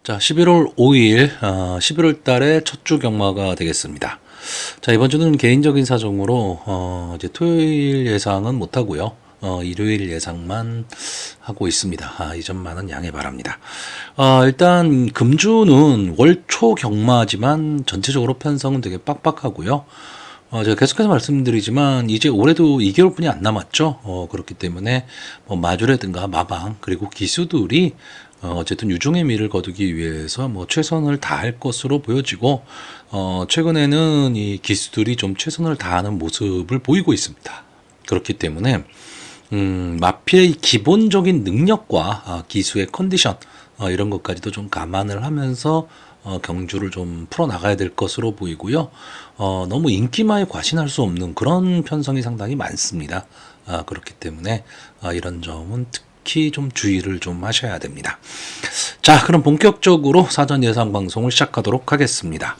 자, 11월 5일, 11월 달의 첫 주 경마가 되겠습니다. 자, 이번 주는 개인적인 사정으로, 이제 토요일 예상은 못하고요. 일요일 예상만 하고 있습니다. 이 점만은 양해 바랍니다. 일단, 금주는 월 초 경마지만 전체적으로 편성은 되게 빡빡하고요. 제가 계속해서 말씀드리지만 이제 올해도 2개월뿐이 안 남았죠. 그렇기 때문에 뭐 마주라든가 마방 그리고 기수들이 어쨌든 유종의 미를 거두기 위해서 뭐 최선을 다할 것으로 보여지고 최근에는 이 기수들이 좀 최선을 다하는 모습을 보이고 있습니다. 그렇기 때문에 마필의 기본적인 능력과 기수의 컨디션 이런 것까지도 좀 감안을 하면서 경주를 좀 풀어나가야 될 것으로 보이고요. 너무 인기마에 과신할 수 없는 그런 편성이 상당히 많습니다. 그렇기 때문에 이런 점은 특히 좀 주의를 좀 하셔야 됩니다. 자, 그럼 본격적으로 사전 예상 방송을 시작하도록 하겠습니다.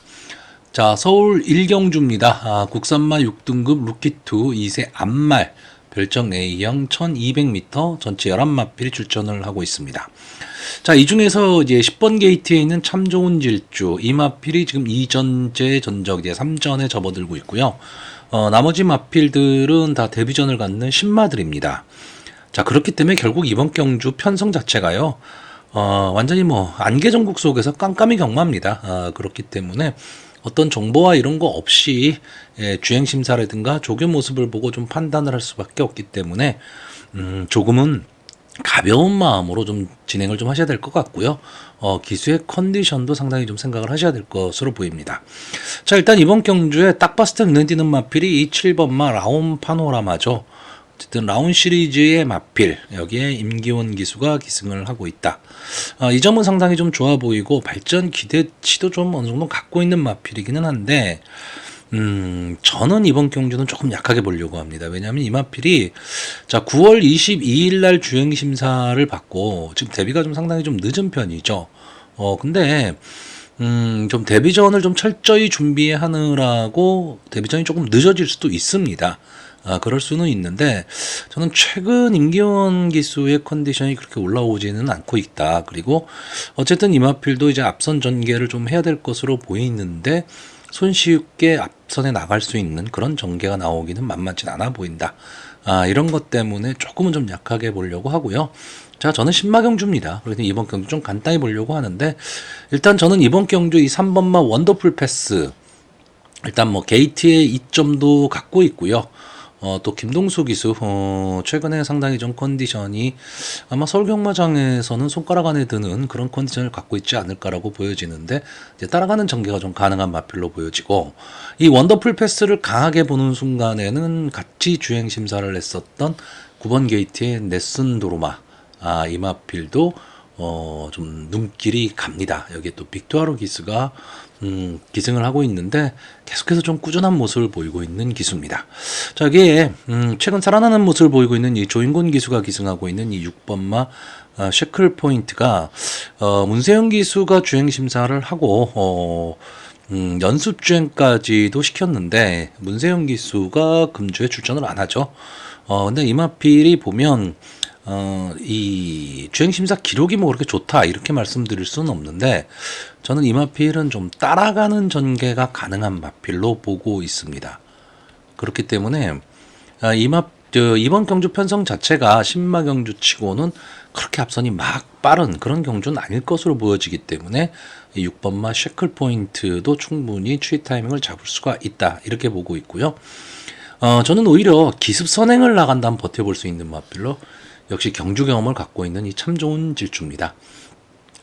자, 서울 1경주입니다. 국산마 6등급 루키2 2세 암말 별정 A형 1200m 전체 11마필이 출전을 하고 있습니다. 자, 이 중에서 이제 10번 게이트에 있는 참 좋은 질주 이 마필이 지금 2전제 전적 이제 3전에 접어들고 있고요. 나머지 마필들은 다 데뷔전을 갖는 신마들입니다. 자, 그렇기 때문에 결국 이번 경주 편성 자체가요. 완전히 뭐 안개 전국 속에서 깜깜이 경마입니다. 그렇기 때문에 어떤 정보와 이런 거 없이 주행 심사라든가 조교 모습을 보고 좀 판단을 할 수밖에 없기 때문에 조금은 가벼운 마음으로 좀 진행을 좀 하셔야 될 것 같고요. 기수의 컨디션도 상당히 좀 생각을 하셔야 될 것으로 보입니다. 자, 일단 이번 경주에 딱 봤을 때 눈에 띄는 마필이 이 7번마 라온 파노라마죠. 어쨌든 라운 시리즈의 마필, 여기에 임기원 기수가 기승을 하고 있다. 이 점은 상당히 좀 좋아 보이고 발전 기대치도 좀 어느 정도 갖고 있는 마필이기는 한데 저는 이번 경주는 조금 약하게 보려고 합니다. 왜냐하면 이 마필이 자 9월 22일 날 주행 심사를 받고 지금 데뷔가 좀 상당히 좀 늦은 편이죠. 근데 좀 데뷔전을 좀 철저히 준비하느라고 데뷔전이 조금 늦어질 수도 있습니다. 그럴 수는 있는데 저는 최근 임기원 기수의 컨디션이 그렇게 올라오지는 않고 있다. 그리고 어쨌든 이마필도 이제 앞선 전개를 좀 해야 될 것으로 보이는데 손쉽게 앞선에 나갈 수 있는 그런 전개가 나오기는 만만치 않아 보인다. 이런 것 때문에 조금은 좀 약하게 보려고 하고요. 자, 저는 신마경주입니다. 그래서 이번 경주 좀 간단히 보려고 하는데 일단 저는 이번 경주 이 3번마 원더풀 패스 일단 뭐 게이트의 이점도 갖고 있고요. 또 김동수 기수 최근에 상당히 좀 컨디션이 아마 서울 경마장에서는 손가락 안에 드는 그런 컨디션을 갖고 있지 않을까라고 보여지는데 이제 따라가는 전개가 좀 가능한 마필로 보여지고 이 원더풀 패스를 강하게 보는 순간에는 같이 주행 심사를 했었던 9번 게이트의 네슨 도로마 이 마필도 좀 눈길이 갑니다. 여기에 또 빅토아로 기수가 기승을 하고 있는데 계속해서 좀 꾸준한 모습을 보이고 있는 기수입니다. 자, 여기에 최근 살아나는 모습을 보이고 있는 이 조인곤 기수가 기승하고 있는 이 6번마 쉐클 포인트가 문세영 기수가 주행 심사를 하고 연습 주행까지도 시켰는데 문세영 기수가 금주에 출전을 안 하죠. 근데 이마필이 보면 이 주행심사 기록이 뭐 그렇게 좋다 이렇게 말씀드릴 수는 없는데 저는 이 마필은 좀 따라가는 전개가 가능한 마필로 보고 있습니다. 그렇기 때문에 이번 경주 편성 자체가 신마 경주치고는 그렇게 앞선이 막 빠른 그런 경주는 아닐 것으로 보여지기 때문에 6번마 쉐클 포인트도 충분히 추이 타이밍을 잡을 수가 있다 이렇게 보고 있고요. 저는 오히려 기습 선행을 나간다면 버텨볼 수 있는 마필로 역시 경주 경험을 갖고 있는 이 참 좋은 질주입니다.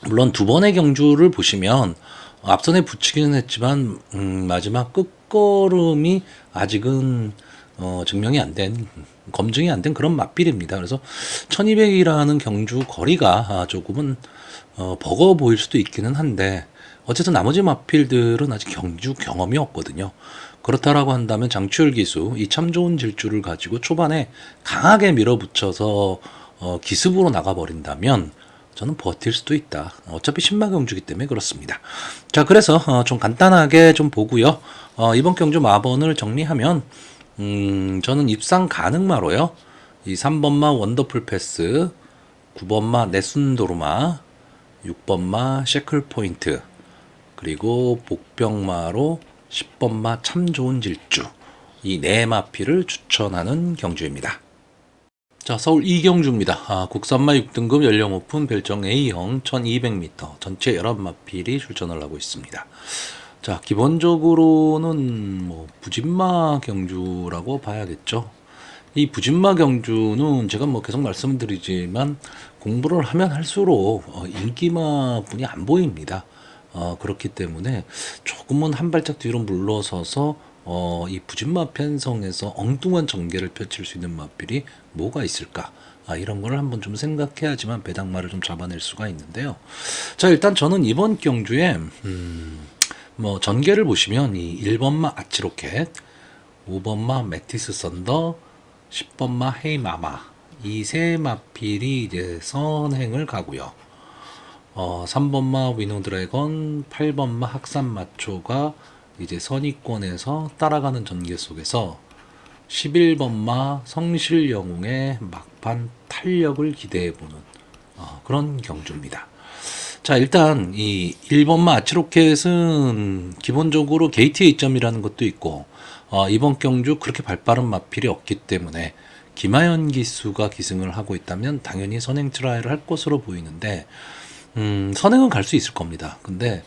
물론 두 번의 경주를 보시면 앞선에 붙이기는 했지만 마지막 끝걸음이 아직은 증명이 안 된, 검증이 안 된 그런 마필입니다. 그래서 1200이라는 경주 거리가 조금은 버거워 보일 수도 있기는 한데 어쨌든 나머지 마필들은 아직 경주 경험이 없거든요. 그렇다라고 한다면 장추열 기수 이 참 좋은 질주를 가지고 초반에 강하게 밀어붙여서 기습으로 나가버린다면 저는 버틸 수도 있다. 어차피 신마 경주기 때문에 그렇습니다. 자, 그래서 좀 간단하게 좀 보고요. 이번 경주 마번을 정리하면 저는 입상 가능마로요. 이 3번마 원더풀 패스, 9번마 네순도르마, 6번마 셰클 포인트, 그리고 복병마로 10번마 참 좋은 질주, 이 네 마필을 추천하는 경주입니다. 자, 서울 이경주입니다. 국산마 6등급 연령 오픈 별정 A형 1200m 전체 11마필이 출전을 하고 있습니다. 자, 기본적으로는 뭐 부진마 경주라고 봐야겠죠. 이 부진마 경주는 제가 뭐 계속 말씀드리지만 공부를 하면 할수록 인기마 분이 안 보입니다. 그렇기 때문에 조금은 한 발짝 뒤로 물러서서 이 부진마 편성에서 엉뚱한 전개를 펼칠 수 있는 마필이 뭐가 있을까? 이런 거를 한번 좀 생각해야지만 배당마를 좀 잡아낼 수가 있는데요. 자, 일단 저는 이번 경주에 뭐 전개를 보시면 이 1번마 아치로켓, 5번마 메티스 썬더, 10번마 헤이마마, 이 세 마필이 이제 선행을 가고요. 3번마 위노 드래곤, 8번마 학산 마초가 이제 선의권에서 따라가는 전개 속에서 11번마 성실 영웅의 막판 탄력을 기대해보는 그런 경주입니다. 자, 일단 이 1번마 아치로켓은 기본적으로 게이트의 이점이라는 것도 있고 이번 경주 그렇게 발빠른 마필이 없기 때문에 김하연 기수가 기승을 하고 있다면 당연히 선행 트라이를 할 것으로 보이는데 선행은 갈 수 있을 겁니다. 근데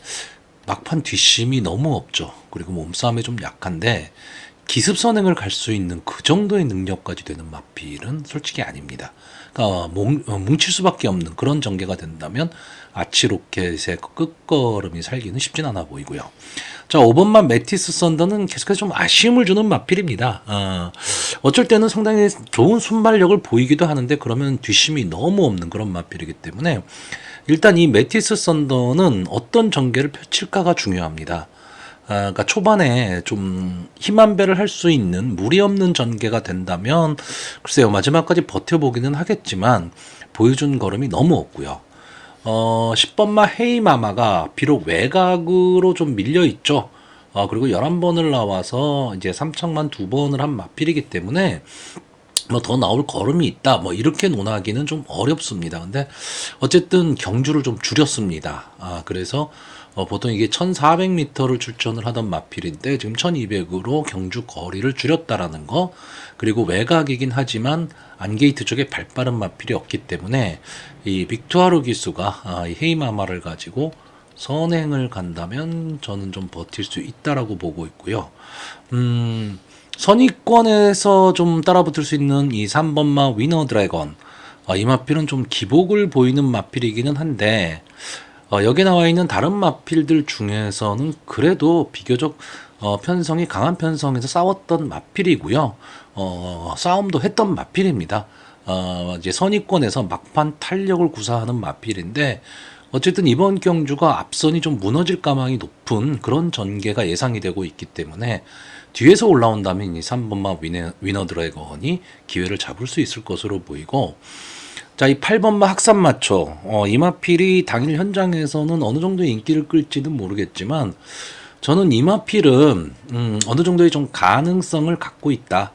막판 뒷심이 너무 없죠. 그리고 몸싸움에 좀 약한데 기습 선행을 갈 수 있는 그 정도의 능력까지 되는 마필은 솔직히 아닙니다. 그러니까 뭉칠 수밖에 없는 그런 전개가 된다면 아치로켓의 끝걸음이 살기는 쉽진 않아 보이고요. 자, 5번만 메티스 썬더는 계속해서 좀 아쉬움을 주는 마필입니다. 어쩔 때는 상당히 좋은 순발력을 보이기도 하는데 그러면 뒷심이 너무 없는 그런 마필이기 때문에 일단 이 메티스 썬더는 어떤 전개를 펼칠까가 중요합니다. 그러니까 초반에 좀 힘한 배를 할 수 있는 무리 없는 전개가 된다면 글쎄요, 마지막까지 버텨보기는 하겠지만 보여준 걸음이 너무 없고요. 10번마 헤이마마가 비록 외곽으로 좀 밀려 있죠. 그리고 11번을 나와서 이제 3척만 2번을 한 마필이기 때문에 뭐 더 나올 걸음이 있다 뭐 이렇게 논하기는 좀 어렵습니다. 근데 어쨌든 경주를 좀 줄였습니다. 그래서 보통 이게 1400m를 출전을 하던 마필인데 지금 1200으로 경주 거리를 줄였다라는 거, 그리고 외곽이긴 하지만 안게이트 쪽에 발빠른 마필이 없기 때문에 이 빅투아르 기수가 이 헤이마마를 가지고 선행을 간다면 저는 좀 버틸 수 있다라고 보고 있고요. 선의권에서 좀 따라붙을 수 있는 이 3번마 위너 드래곤, 이 마필은 좀 기복을 보이는 마필이기는 한데 여기 나와 있는 다른 마필들 중에서는 그래도 비교적 편성이 강한 편성에서 싸웠던 마필이고요. 싸움도 했던 마필입니다. 이제 선의권에서 막판 탄력을 구사하는 마필인데 어쨌든 이번 경주가 앞선이 좀 무너질 가망이 높은 그런 전개가 예상이 되고 있기 때문에 뒤에서 올라온다면 이 3번마 위너 드래곤이 기회를 잡을 수 있을 것으로 보이고, 자, 이 8번마 학산 마초, 이 마필이 당일 현장에서는 어느 정도의 인기를 끌지는 모르겠지만 저는 이 마필은 어느 정도의 좀 가능성을 갖고 있다.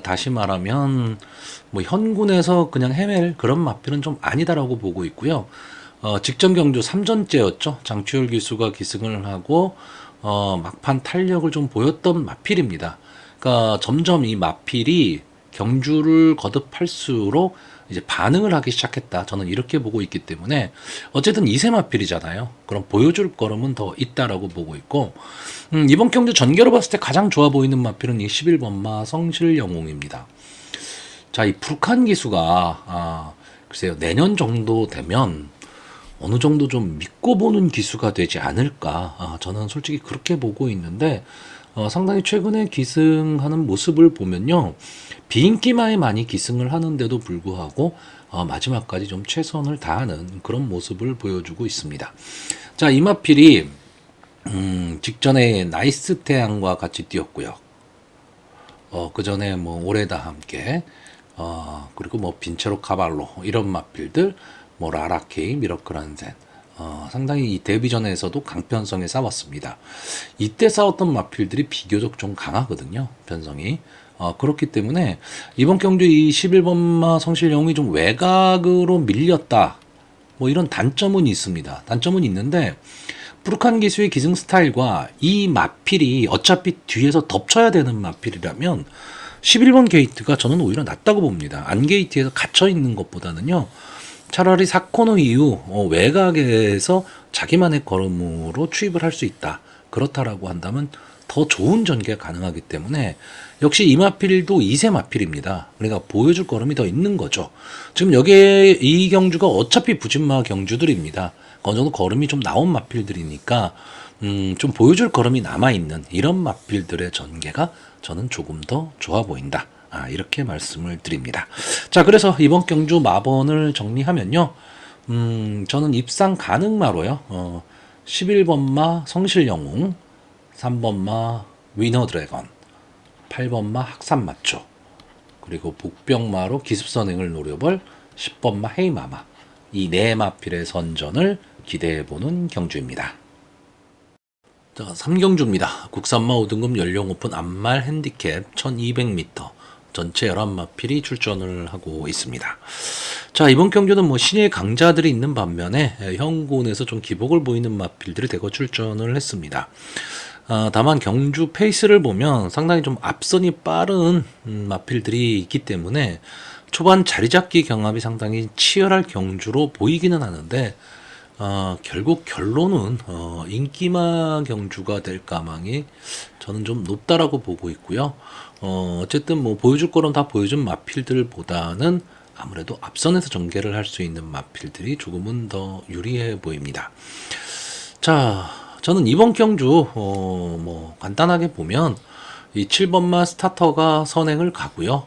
다시 말하면 뭐 현군에서 그냥 헤맬 그런 마필은 좀 아니다라고 보고 있고요. 직전 경주 3전째였죠. 장추열 기수가 기승을 하고 막판 탄력을 좀 보였던 마필입니다. 그러니까 점점 이 마필이 경주를 거듭할수록 이제 반응을 하기 시작했다. 저는 이렇게 보고 있기 때문에 어쨌든 2세 마필이잖아요. 그럼 보여줄 걸음은 더 있다라고 보고 있고, 이번 경주 전개로 봤을 때 가장 좋아 보이는 마필은 이 11번마 성실 영웅입니다. 자, 이 푸르칸 기수가 글쎄요, 내년 정도 되면 어느 정도 좀 믿고 보는 기수가 되지 않을까. 저는 솔직히 그렇게 보고 있는데 상당히 최근에 기승하는 모습을 보면요, 비인기마에 많이 기승을 하는데도 불구하고 마지막까지 좀 최선을 다하는 그런 모습을 보여주고 있습니다. 자, 이마필이 직전에 나이스 태양과 같이 뛰었고요. 그 전에 뭐 오레다 함께 그리고 뭐 빈체로 카발로 이런 마필들, 뭐 라라케이, 미러클한센, 상당히 이 데뷔전에서도 강편성에 싸웠습니다. 이때 싸웠던 마필들이 비교적 좀 강하거든요, 편성이. 그렇기 때문에 이번 경주 이 11번마 성실 영웅이 좀 외곽으로 밀렸다. 뭐 이런 단점은 있습니다. 단점은 있는데 부르칸 기수의 기승 스타일과 이 마필이 어차피 뒤에서 덮쳐야 되는 마필이라면 11번 게이트가 저는 오히려 낫다고 봅니다. 안 게이트에서 갇혀 있는 것보다는요. 차라리 사코노 이후 외곽에서 자기만의 걸음으로 추입을 할 수 있다. 그렇다라고 한다면 더 좋은 전개가 가능하기 때문에 역시 이 마필도 2세 마필입니다. 그러니까 보여줄 걸음이 더 있는 거죠. 지금 여기에 이 경주가 어차피 부진마 경주들입니다. 어느 정도 걸음이 좀 나온 마필들이니까 좀 보여줄 걸음이 남아있는 이런 마필들의 전개가 저는 조금 더 좋아 보인다. 이렇게 말씀을 드립니다. 자, 그래서 이번 경주 마번을 정리하면요. 저는 입상 가능마로요. 11번마 성실영웅, 3번마 위너 드래건, 8번마 학산마초, 그리고 복병마로 기습선행을 노려볼 10번마 헤이마마, 이 네 마필의 선전을 기대해보는 경주입니다. 자, 3경주입니다. 국산마 5등급 연령 오픈 암말 핸디캡 1200m 전체 11마필이 출전을 하고 있습니다. 자, 이번 경주는 뭐 신예 강자들이 있는 반면에 현군에서 좀 기복을 보이는 마필들이 대거 출전을 했습니다. 다만 경주 페이스를 보면 상당히 좀 앞선이 빠른 마필들이 있기 때문에 초반 자리잡기 경합이 상당히 치열할 경주로 보이기는 하는데 결국 결론은 인기마 경주가 될 가망이 저는 좀 높다라고 보고 있고요. 어쨌든 뭐 보여줄 거는 다 보여준 마필들보다는 아무래도 앞선에서 전개를 할 수 있는 마필들이 조금은 더 유리해 보입니다. 자, 저는 이번 경주 뭐 간단하게 보면 이 7번마 스타터가 선행을 가고요.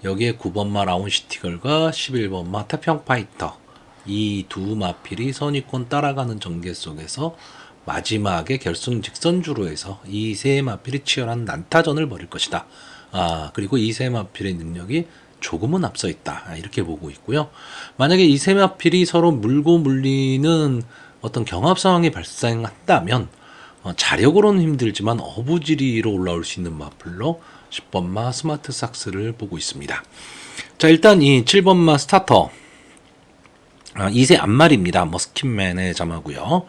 여기에 9번마 라운시티걸과 11번마 태평파이터 이 두 마필이 선위권 따라가는 전개 속에서 마지막에 결승 직선주로 해서 이 세 마필이 치열한 난타전을 벌일 것이다. 그리고 이 세 마필의 능력이 조금은 앞서 있다. 이렇게 보고 있고요. 만약에 이 세 마필이 서로 물고 물리는 어떤 경합 상황이 발생한다면 자력으로는 힘들지만 어부지리로 올라올 수 있는 마필로 10번마 스마트 삭스를 보고 있습니다. 자, 일단 이 7번마 스타터 2세 앞말입니다. 머스킨맨의 자마고요.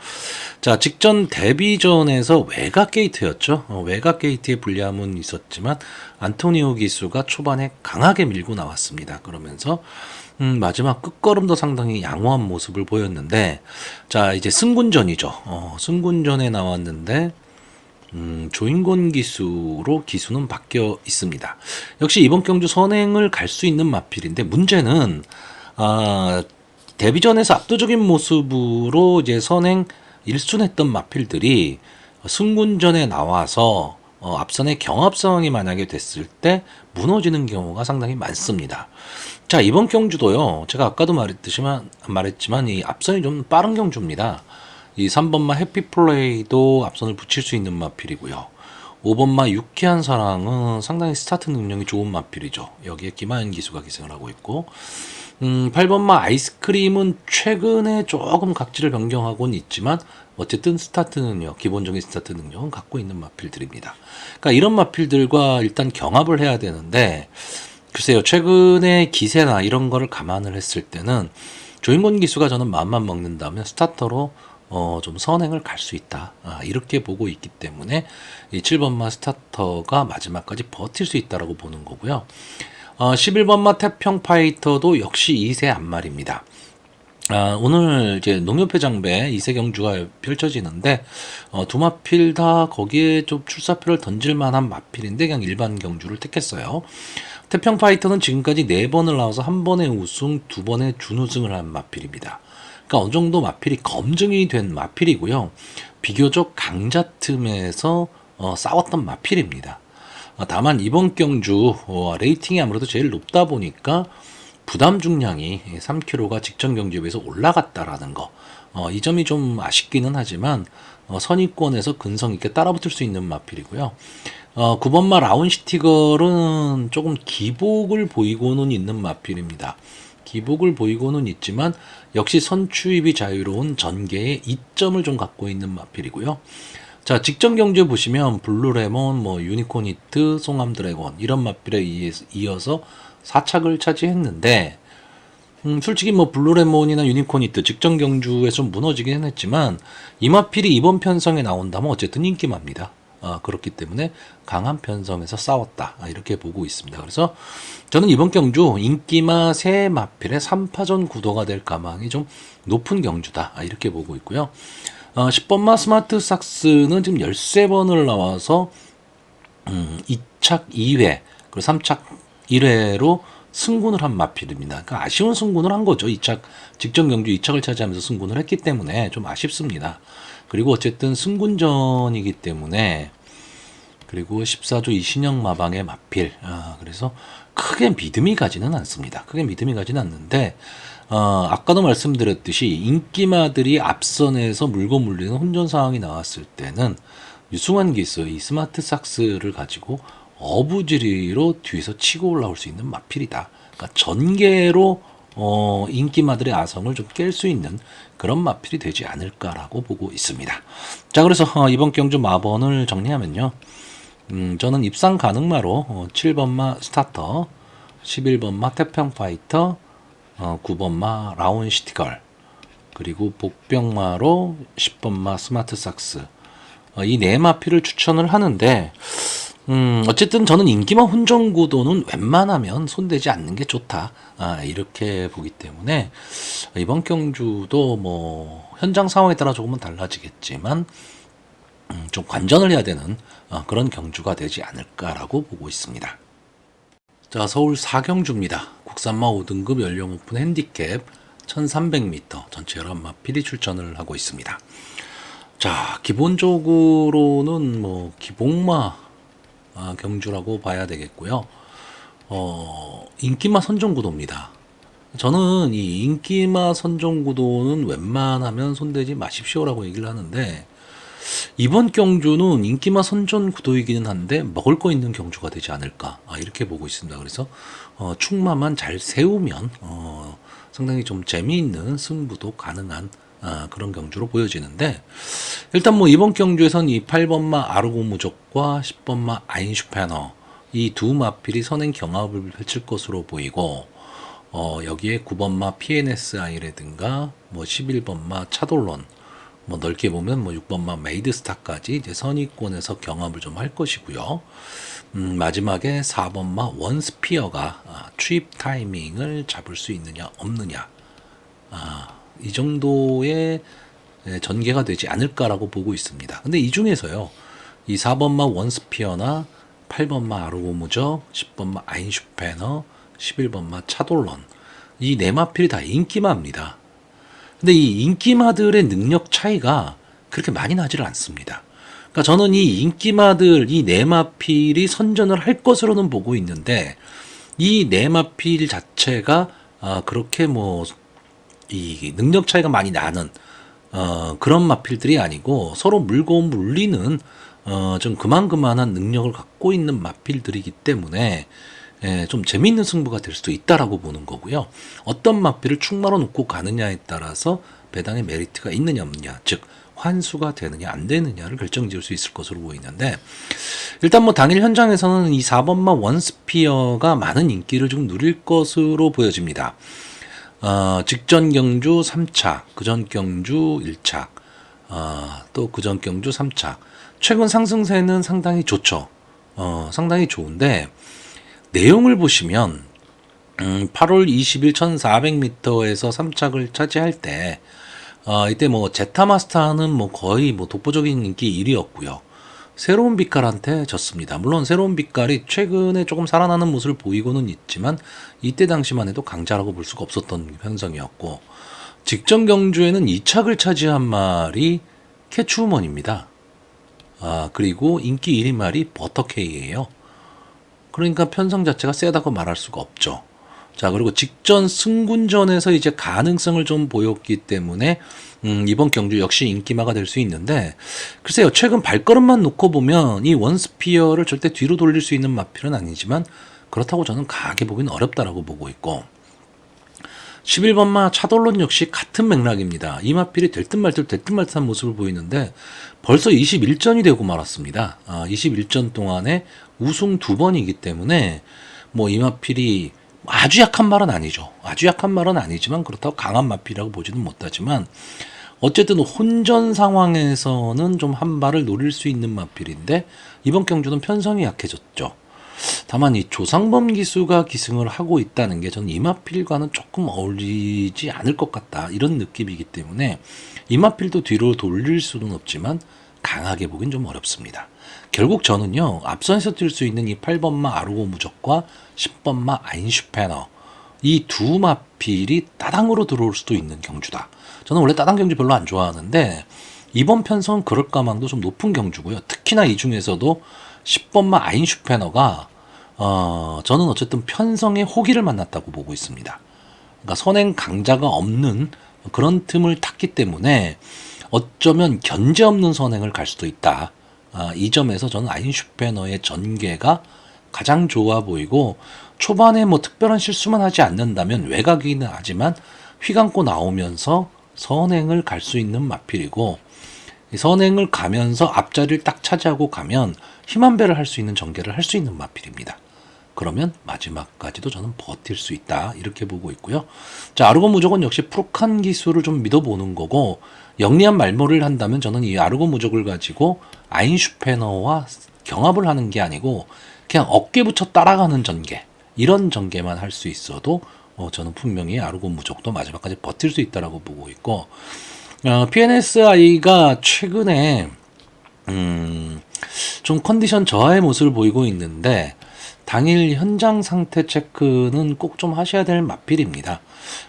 자, 직전 데뷔전에서 외곽 게이트였죠. 외곽 게이트에 불리함은 있었지만 안토니오 기수가 초반에 강하게 밀고 나왔습니다. 그러면서 마지막 끝걸음도 상당히 양호한 모습을 보였는데, 자, 이제 승군전이죠. 승군전에 나왔는데 조인곤 기수로 기수는 바뀌어 있습니다. 역시 이번 경주 선행을 갈 수 있는 마필인데 문제는 데뷔전에서 압도적인 모습으로 이제 선행 1순했던 마필들이 승군전에 나와서 앞선의 경합 상황이 만약에 됐을 때 무너지는 경우가 상당히 많습니다. 자, 이번 경주도요. 제가 아까도 말했지만 이 앞선이 좀 빠른 경주입니다. 이 3번마 해피플레이도 앞선을 붙일 수 있는 마필이고요. 5번마 유쾌한 사랑은 상당히 스타트 능력이 좋은 마필이죠. 여기에 김하연 기수가 기승을 하고 있고 8번마 아이스크림은 최근에 조금 각지를 변경하고는 있지만 어쨌든 스타트 능력, 기본적인 스타트 능력은 갖고 있는 마필들입니다. 그러니까 이런 마필들과 일단 경합을 해야 되는데 글쎄요, 최근에 기세나 이런 거를 감안을 했을 때는 조인곤 기수가 저는 마음만 먹는다면 스타터로 좀 선행을 갈 수 있다. 이렇게 보고 있기 때문에 이 7번마 스타터가 마지막까지 버틸 수 있다라고 보는 거고요. 11번마 태평파이터도 역시 2세 앞말입니다. 오늘 이제 농협회 장배 2세 경주가 펼쳐지는데 두 마필 다 거기에 좀 출사표를 던질 만한 마필인데 그냥 일반 경주를 택했어요. 태평파이터는 지금까지 4번을 나와서 1번의 우승, 2번의 준우승을 한 마필입니다. 그러니까 어느 정도 마필이 검증이 된 마필이고요. 비교적 강자 틈에서 싸웠던 마필입니다. 다만 이번 경주 레이팅이 아무래도 제일 높다 보니까 부담 중량이 3kg가 직전 경주에 비해서 올라갔다라는 거. 이 점이 좀 아쉽기는 하지만 선의권에서 근성 있게 따라붙을 수 있는 마필이고요. 9번마 라운시티걸은 조금 기복을 보이고는 있는 마필입니다. 기복을 보이고는 있지만 역시 선추입이 자유로운 전개의 이점을 좀 갖고 있는 마필이고요. 자, 직전 경주에 보시면 블루레몬, 유니콘 히트, 송암 드래곤 이런 마필에 이어서 4착을 차지했는데 솔직히 뭐 블루레몬이나 유니콘히트 직전 경주에 좀 무너지긴 했지만 이마필이 이번 편성에 나온다면 어쨌든 인기마입니다. 그렇기 때문에 강한 편성에서 싸웠다. 이렇게 보고 있습니다. 그래서 저는 이번 경주 인기마 세 마필의 3파전 구도가 될 가망이 좀 높은 경주다. 이렇게 보고 있고요. 10번마 스마트 삭스는 지금 13번을 나와서 2착 2회 그리고 3착 1회로 승군을 한 마필입니다. 그러니까 아쉬운 승군을 한 거죠. 2착 직전 경주 2착을 차지하면서 승군을 했기 때문에 좀 아쉽습니다. 그리고 어쨌든 승군전이기 때문에 그리고 14조 이신영 마방의 마필. 그래서 크게 믿음이 가지는 않습니다. 크게 믿음이 가지는 않는데 아까도 말씀드렸듯이 인기마들이 앞선에서 물고 물리는 혼전 상황이 나왔을 때는 유승환 기수 이 스마트 삭스를 가지고 어부지리로 뒤에서 치고 올라올 수 있는 마필이다. 그러니까 전개로 인기마들의 아성을 좀 깰 수 있는 그런 마필이 되지 않을까라고 보고 있습니다. 자, 그래서 이번 경주 마번을 정리하면요. 저는 입상 가능마로 7번마 스타터, 11번마 태평파이터, 9번마 라온시티걸, 그리고 복병마로 10번마 스마트 삭스, 이 네 마필을 추천을 하는데 어쨌든 저는 인기마 혼전 구도는 웬만하면 손대지 않는 게 좋다. 이렇게 보기 때문에 이번 경주도 뭐 현장 상황에 따라 조금은 달라지겠지만 좀 관전을 해야 되는 그런 경주가 되지 않을까라고 보고 있습니다. 자, 서울 4경주입니다. 국산마 5등급 연령 오픈 핸디캡 1300m 전체 11마필이 출전을 하고 있습니다. 자, 기본적으로는 뭐 기복마 경주라고 봐야 되겠고요. 인기마 선정구도입니다. 저는 이 인기마 선정구도는 웬만하면 손대지 마십시오라고 얘기를 하는데 이번 경주는 인기마 선전 구도이기는 한데 먹을 거 있는 경주가 되지 않을까 이렇게 보고 있습니다. 그래서 축마만 잘 세우면 상당히 좀 재미있는 승부도 가능한 그런 경주로 보여지는데 일단 뭐 이번 경주에선 이 8번마 아르고무족과 10번마 아인슈페너 이 두 마필이 선행 경합을 펼칠 것으로 보이고 여기에 9번마 PNSI라든가 뭐 11번마 차돌론 뭐 넓게 보면 뭐 6번마 메이드스타까지 이제 선의권에서 경합을 좀 할 것이고요. 마지막에 4번마 원스피어가 투입 타이밍을 잡을 수 있느냐 없느냐 이 정도의 전개가 되지 않을까라고 보고 있습니다. 근데 이 중에서요, 이 4번마 원스피어나 8번마 아르고무적, 10번마 아인슈페너, 11번마 차돌런 이 네 마필이 다 인기마입니다. 근데 이 인기마들의 능력 차이가 그렇게 많이 나지를 않습니다. 그러니까 저는 이 인기마들 이 네 마필이 선전을 할 것으로는 보고 있는데 이 네 마필 자체가 그렇게 뭐 이 능력 차이가 많이 나는 그런 마필들이 아니고 서로 물고 물리는 좀 그만한 능력을 갖고 있는 마필들이기 때문에 좀 재미있는 승부가 될 수도 있다라고 보는 거고요. 어떤 마필을 축마로 놓고 가느냐에 따라서 배당의 메리트가 있느냐 없느냐, 즉 환수가 되느냐 안 되느냐를 결정지을 수 있을 것으로 보이는데 일단 뭐 당일 현장에서는 이 4번마 원스피어가 많은 인기를 좀 누릴 것으로 보여집니다. 직전 경주 3착, 그전 경주 1착, 또 그전 경주 3착. 최근 상승세는 상당히 좋죠. 상당히 좋은데, 내용을 보시면, 8월 20일 1400m에서 3착을 차지할 때, 이때 뭐 제타마스타는 뭐 거의 뭐 독보적인 인기 1위였고요. 새로운 빛깔한테 졌습니다. 물론 새로운 빛깔이 최근에 조금 살아나는 모습을 보이고는 있지만 이때 당시만 해도 강자라고 볼 수가 없었던 편성이었고 직전 경주에는 2착을 차지한 말이 캐치우먼입니다. 그리고 인기 1위 말이 버터케이예요. 그러니까 편성 자체가 세다고 말할 수가 없죠. 자, 그리고 직전 승군전에서 이제 가능성을 좀 보였기 때문에 이번 경주 역시 인기마가 될 수 있는데 글쎄요, 최근 발걸음만 놓고 보면 이 원스피어를 절대 뒤로 돌릴 수 있는 마필은 아니지만 그렇다고 저는 강하게 보기는 어렵다라고 보고 있고 11번마 차돌론 역시 같은 맥락입니다. 이 마필이 될 듯 말 듯한 모습을 보이는데 벌써 21전이 되고 말았습니다. 21전 동안에 우승 2번이기 때문에 뭐 이 마필이 아주 약한 말은 아니죠. 아주 약한 말은 아니지만 그렇다고 강한 마필이라고 보지는 못하지만 어쨌든 혼전 상황에서는 좀 한 발을 노릴 수 있는 마필인데 이번 경주는 편성이 약해졌죠. 다만 이 조상범 기수가 기승을 하고 있다는 게 저는 이마필과는 조금 어울리지 않을 것 같다 이런 느낌이기 때문에 이마필도 뒤로 돌릴 수는 없지만 강하게 보긴 좀 어렵습니다. 결국 저는요 앞선에서 뛸 수 있는 이 8번마 아르고 무적과 10번마 아인슈페너 이 두 마필이 따당으로 들어올 수도 있는 경주다. 저는 원래 따당 경주 별로 안 좋아하는데 이번 편성은 그럴 가망도 좀 높은 경주고요. 특히나 이 중에서도 10번마 아인슈페너가 저는 어쨌든 편성의 호기를 만났다고 보고 있습니다. 그러니까 선행 강자가 없는 그런 틈을 탔기 때문에 어쩌면 견제 없는 선행을 갈 수도 있다. 이 점에서 저는 아인슈페너의 전개가 가장 좋아 보이고 초반에 뭐 특별한 실수만 하지 않는다면 외곽이긴 하지만 휘감고 나오면서 선행을 갈 수 있는 마필이고 선행을 가면서 앞자리를 딱 차지하고 가면 힘한 배를 할 수 있는 전개를 할 수 있는 마필입니다. 그러면 마지막까지도 저는 버틸 수 있다 이렇게 보고 있고요. 자 아르고 무적은 역시 프로칸 기술을 좀 믿어보는 거고 영리한 말모를 한다면 저는 이 아르고 무적을 가지고 아인슈페너와 경합을 하는 게 아니고 그냥 어깨 붙여 따라가는 전개 이런 전개만 할 수 있어도 저는 분명히 아르고 무적도 마지막까지 버틸 수 있다라고 보고 있고 PNSI가 최근에 좀 컨디션 저하의 모습을 보이고 있는데 당일 현장 상태 체크는 꼭 좀 하셔야 될 마필입니다.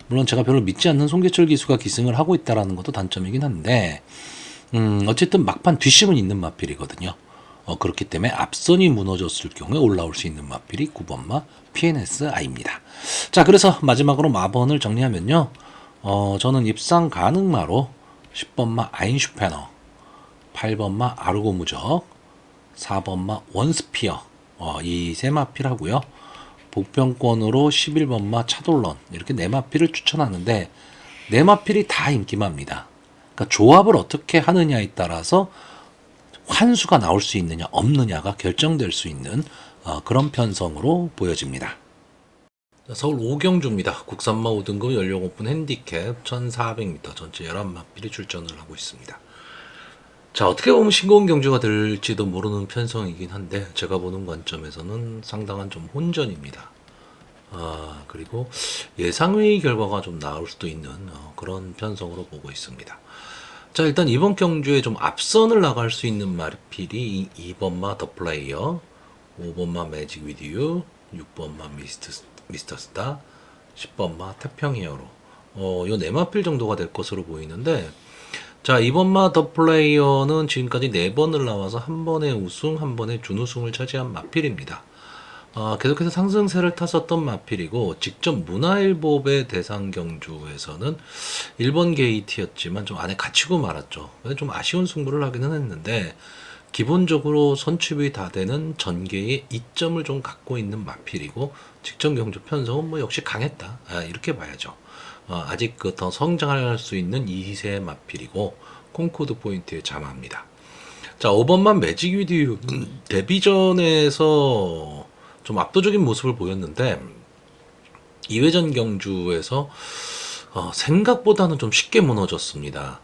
물론 제가 별로 믿지 않는 송계철 기수가 기승을 하고 있다는 것도 단점이긴 한데 어쨌든 막판 뒷심은 있는 마필이거든요. 그렇기 때문에 앞선이 무너졌을 경우에 올라올 수 있는 마필이 9번마 PNSI입니다. 자 그래서 마지막으로 마번을 정리하면요. 저는 입상 가능마로 10번마 아인슈페너 8번마 아르고 무적 4번마 원스피어 이 세 마필하고요. 복병권으로 11번마 차돌런 이렇게 네 마필을 추천하는데 네 마필이 다 인기마입니다. 그러니까 조합을 어떻게 하느냐에 따라서 환수가 나올 수 있느냐 없느냐가 결정될 수 있는 그런 편성으로 보여집니다. 서울 오경주입니다. 국산마 5등급 연령 오픈 핸디캡 1400m 전체 11마필이 출전을 하고 있습니다. 자 어떻게 보면 싱거운 경주가 될지도 모르는 편성이긴 한데 제가 보는 관점에서는 상당한 좀 혼전입니다. 그리고 예상외의 결과가 좀 나올 수도 있는 그런 편성으로 보고 있습니다. 자 일단 이번 경주에 좀 앞선을 나갈 수 있는 마필이 2번마 더 플레이어 5번마 매직 위드유 6번마 미스터 스타 10번마 태평 히어로 요 네 마필 정도가 될 것으로 보이는데 자 이번마 더 플레이어는 지금까지 4번을 나와서 한 번의 우승 한 번의 준우승을 차지한 마필입니다. 계속해서 상승세를 탔었던 마필이고 직접 문화일보배 대상 경주에서는 1번 게이트였지만 좀 안에 갇히고 말았죠. 좀 아쉬운 승부를 하기는 했는데 기본적으로 선취비 다 되는 전개의 이점을 좀 갖고 있는 마필이고 직전 경주 편성은 뭐 역시 강했다 이렇게 봐야죠. 아직 그 더 성장할 수 있는 2세 마필이고 콩코드 포인트에 잠합니다. 자 5번만 매직 위드 데뷔전에서 좀 압도적인 모습을 보였는데 2회전 경주에서 생각보다는 좀 쉽게 무너졌습니다.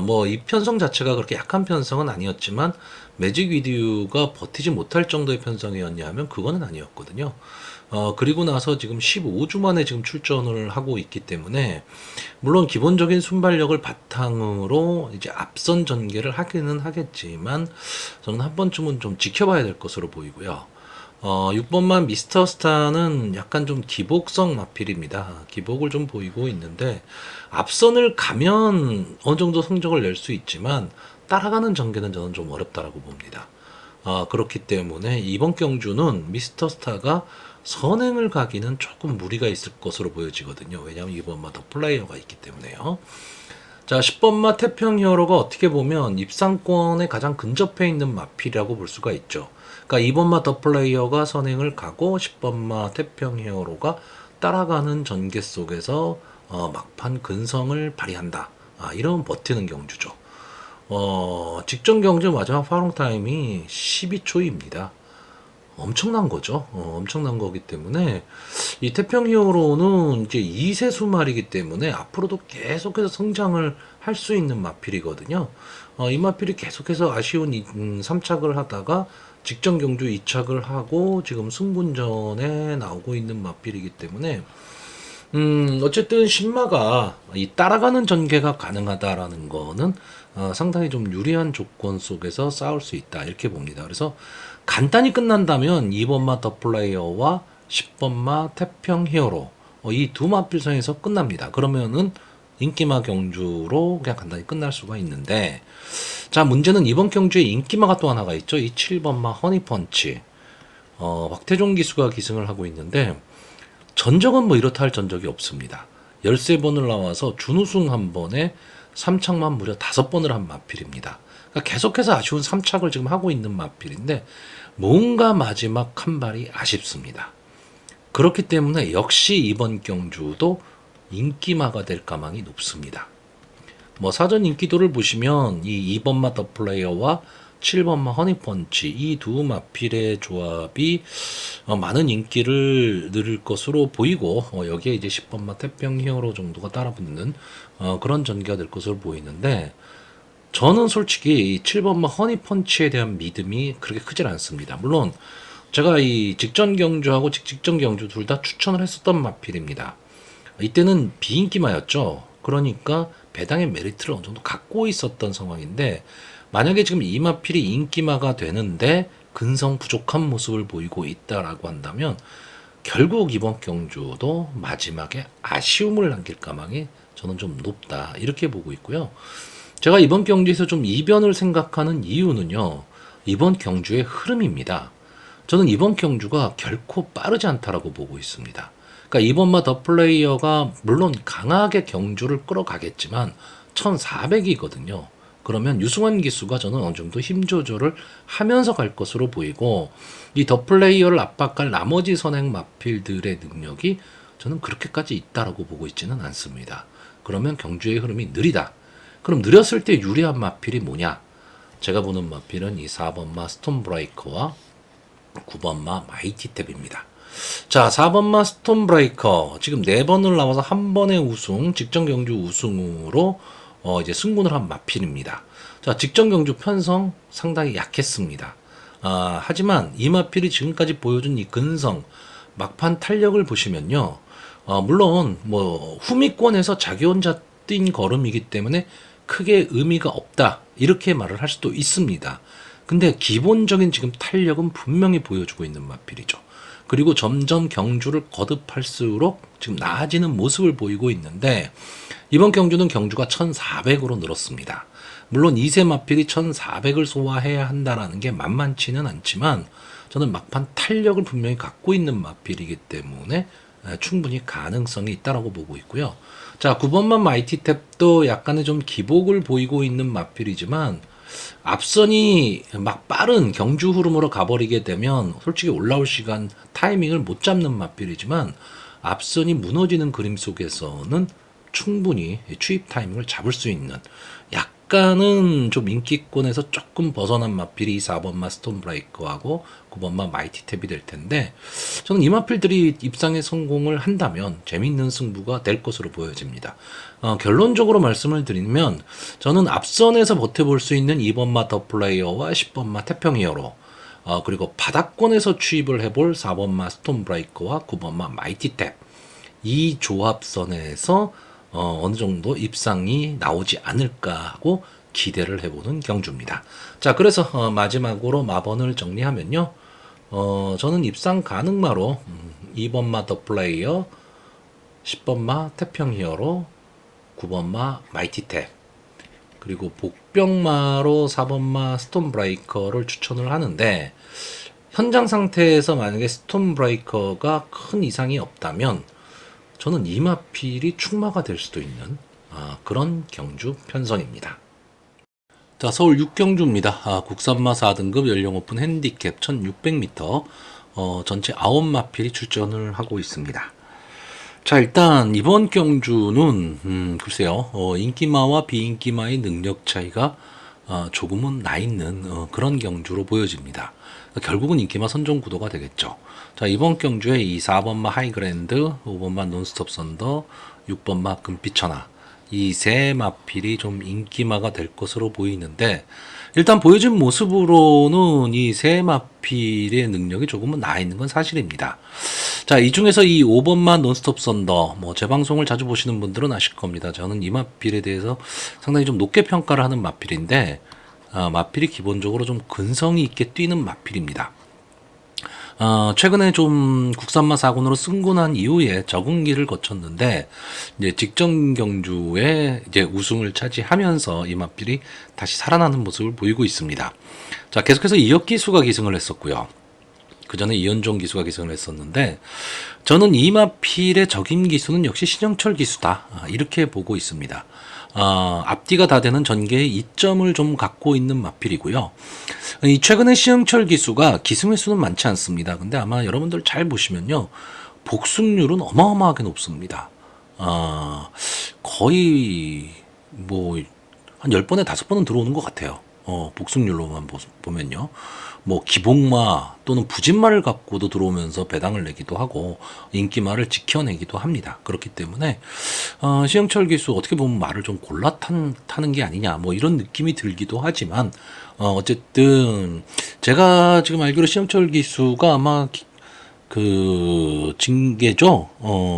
뭐 이 편성 자체가 그렇게 약한 편성은 아니었지만 매직 위드가 버티지 못할 정도의 편성이었냐 하면 그거는 아니었거든요. 그리고 나서 지금 15주 만에 지금 출전을 하고 있기 때문에 물론 기본적인 순발력을 바탕으로 이제 앞선 전개를 하기는 하겠지만 저는 한 번쯤은 좀 지켜봐야 될 것으로 보이고요. 6번만 미스터 스타는 약간 좀 기복성 마필입니다. 기복을 좀 보이고 있는데 앞선을 가면 어느 정도 성적을 낼 수 있지만 따라가는 전개는 저는 좀 어렵다라고 봅니다. 그렇기 때문에 이번 경주는 미스터 스타가 선행을 가기는 조금 무리가 있을 것으로 보여지거든요. 왜냐하면 이번마다 플레이어가 있기 때문에요. 자, 10번마 태평 히어로가 어떻게 보면 입상권에 가장 근접해 있는 마필이라고 볼 수가 있죠. 그러니까 2번마 더 플레이어가 선행을 가고 10번마 태평 히어로가 따라가는 전개 속에서 막판 근성을 발휘한다. 이런 버티는 경주죠. 직전 경주 마지막 파롱 타임이 12초입니다. 엄청난 거죠. 엄청난 거기 때문에 이 태평 히어로는 이제 2세수 말이기 때문에 앞으로도 계속해서 성장을 할 수 있는 마필이거든요. 이 마필이 계속해서 아쉬운 3착을 하다가 직전 경주 2착을 하고 지금 승분전에 나오고 있는 마필이기 때문에 어쨌든 신마가 이 따라가는 전개가 가능하다라는 거는 상당히 좀 유리한 조건 속에서 싸울 수 있다 이렇게 봅니다. 그래서 간단히 끝난다면 2번마 더 플레이어와 10번마 태평 히어로 이 두 마필성에서 끝납니다. 그러면은 인기마 경주로 그냥 간단히 끝날 수가 있는데, 자, 문제는 이번 경주에 인기마가 또 하나가 있죠. 이 7번마 허니펀치. 박태종 기수가 기승을 하고 있는데 전적은 뭐 이렇다 할 전적이 없습니다. 13번을 나와서 준우승 한 번에 3착만 무려 5번을 한 마필입니다. 그러니까 계속해서 아쉬운 3착을 지금 하고 있는 마필인데 뭔가 마지막 한 발이 아쉽습니다. 그렇기 때문에 역시 이번 경주도 인기마가 될 가망이 높습니다. 뭐 사전 인기도를 보시면 이 2번마 더 플레이어와 7번마 허니펀치 이 두 마필의 조합이 많은 인기를 누릴 것으로 보이고 여기에 이제 10번마 태평 히어로 정도가 따라붙는 그런 전개가 될 것으로 보이는데, 저는 솔직히 이 7번마 허니펀치에 대한 믿음이 그렇게 크질 않습니다. 물론 제가 이 직전 경주하고 직전 경주 둘 다 추천을 했었던 마필입니다. 이때는 비인기마였죠. 그러니까 배당의 메리트를 어느 정도 갖고 있었던 상황인데, 만약에 지금 이 마필이 인기마가 되는데 근성 부족한 모습을 보이고 있다라고 한다면 결국 이번 경주도 마지막에 아쉬움을 남길 가망이 저는 좀 높다 이렇게 보고 있고요. 제가 이번 경주에서 좀 이변을 생각하는 이유는요, 이번 경주의 흐름입니다. 저는 이번 경주가 결코 빠르지 않다라고 보고 있습니다. 그러니까 이번마 더 플레이어가 물론 강하게 경주를 끌어가겠지만 1400이거든요. 그러면 유승환 기수가 저는 어느 정도 힘 조절을 하면서 갈 것으로 보이고, 이 더 플레이어를 압박할 나머지 선행 마필들의 능력이 저는 그렇게까지 있다라고 보고 있지는 않습니다. 그러면 경주의 흐름이 느리다. 그럼 느렸을 때 유리한 마필이 뭐냐? 제가 보는 마필은 이 4번마 스톤브레이커와 9번마 마이티탭입니다. 자, 4번마 스톤브레이커 지금 4번을 나와서 한 번의 우승, 직전 경주 우승으로 이제 승군을 한 마필입니다. 자, 직전 경주 편성 상당히 약했습니다. 하지만 이 마필이 지금까지 보여준 이 근성, 막판 탄력을 보시면요, 물론 뭐 후미권에서 자기 혼자 뛴 걸음이기 때문에 크게 의미가 없다 이렇게 말을 할 수도 있습니다. 근데 기본적인 지금 탄력은 분명히 보여주고 있는 마필이죠. 그리고 점점 경주를 거듭할수록 지금 나아지는 모습을 보이고 있는데, 이번 경주는 경주가 1400으로 늘었습니다. 물론 2세 마필이 1400을 소화해야 한다는 게 만만치는 않지만 저는 막판 탄력을 분명히 갖고 있는 마필이기 때문에 충분히 가능성이 있다라고 보고 있고요. 자, 9번만 마이티탭도 약간의 좀 기복을 보이고 있는 마필이지만 앞선이 막 빠른 경주 흐름으로 가버리게 되면 솔직히 올라올 시간 타이밍을 못 잡는 마필이지만 앞선이 무너지는 그림 속에서는 충분히 추입 타이밍을 잡을 수 있는, 약간은 좀 인기권에서 조금 벗어난 마필이 4번마 스톤브레이커하고 9번마 마이티탭이 될 텐데, 저는 이 마필들이 입상에 성공을 한다면 재미있는 승부가 될 것으로 보여집니다. 결론적으로 말씀을 드리면 저는 앞선에서 버텨볼 수 있는 2번마 더 플레이어와 10번마 태평 히어로, 그리고 바닥권에서 추입을 해볼 4번마 스톤브레이커와 9번마 마이티탭, 이 조합선에서 어느 정도 입상이 나오지 않을까 하고 기대를 해보는 경주입니다. 자, 그래서 마지막으로 마번을 정리하면요, 저는 입상 가능마로 2번마 더 플레이어, 10번마 태평 히어로, 9번마 마이티탭, 그리고 복병마로 4번마 스톤브레이커를 추천을 하는데, 현장 상태에서 만약에 스톤브레이커가 큰 이상이 없다면 저는 이 마필이 축마가 될 수도 있는 그런 경주 편성입니다. 자, 서울 6경주입니다. 국산마 4등급 연령 오픈 핸디캡 1600m, 전체 9마필이 출전을 하고 있습니다. 자, 일단 이번 경주는 글쎄요, 인기마와 비인기마의 능력 차이가 조금은 나 있는 그런 경주로 보여집니다. 결국은 인기마 선종 구도가 되겠죠. 자, 이번 경주에 이 4번마 하이그랜드, 5번마 논스톱 선더, 6번마 금빛천하 이 세 마필이 좀 인기마가 될 것으로 보이는데, 일단 보여진 모습으로는 이 세 마필의 능력이 조금은 나 있는 건 사실입니다. 자, 이 중에서 이 5번만 논스톱 선더, 제 방송을 자주 보시는 분들은 아실 겁니다. 저는 이 마필에 대해서 상당히 좀 높게 평가를 하는 마필인데, 마필이 기본적으로 좀 근성이 있게 뛰는 마필입니다. 최근에 좀 국산마 사군으로 승군한 이후에 적응기를 거쳤는데, 이제 직전 경주에 이제 우승을 차지하면서 이 마필이 다시 살아나는 모습을 보이고 있습니다. 자, 계속해서 이혁 기수가 기승을 했었고요. 그 전에 이현종 기수가 기승을 했었는데, 저는 이 마필의 적임 기수는 역시 신영철 기수다, 이렇게 보고 있습니다. 앞뒤가 다 되는 전개의 이점을 좀 갖고 있는 마필이고요. 이 최근에 신영철 기수가 기승 횟수는 많지 않습니다. 근데 아마 여러분들 잘 보시면요, 복승률은 어마어마하게 높습니다. 거의 한 10번에 5번은 들어오는 것 같아요. 복승률로만 보면요. 기복마 또는 부진마를 갖고도 들어오면서 배당을 내기도 하고 인기마를 지켜내기도 합니다. 그렇기 때문에 시영철 기수 어떻게 보면 말을 좀 골라 타는 게 아니냐, 이런 느낌이 들기도 하지만, 어쨌든 제가 지금 알기로 시영철 기수가 아마 그 징계죠.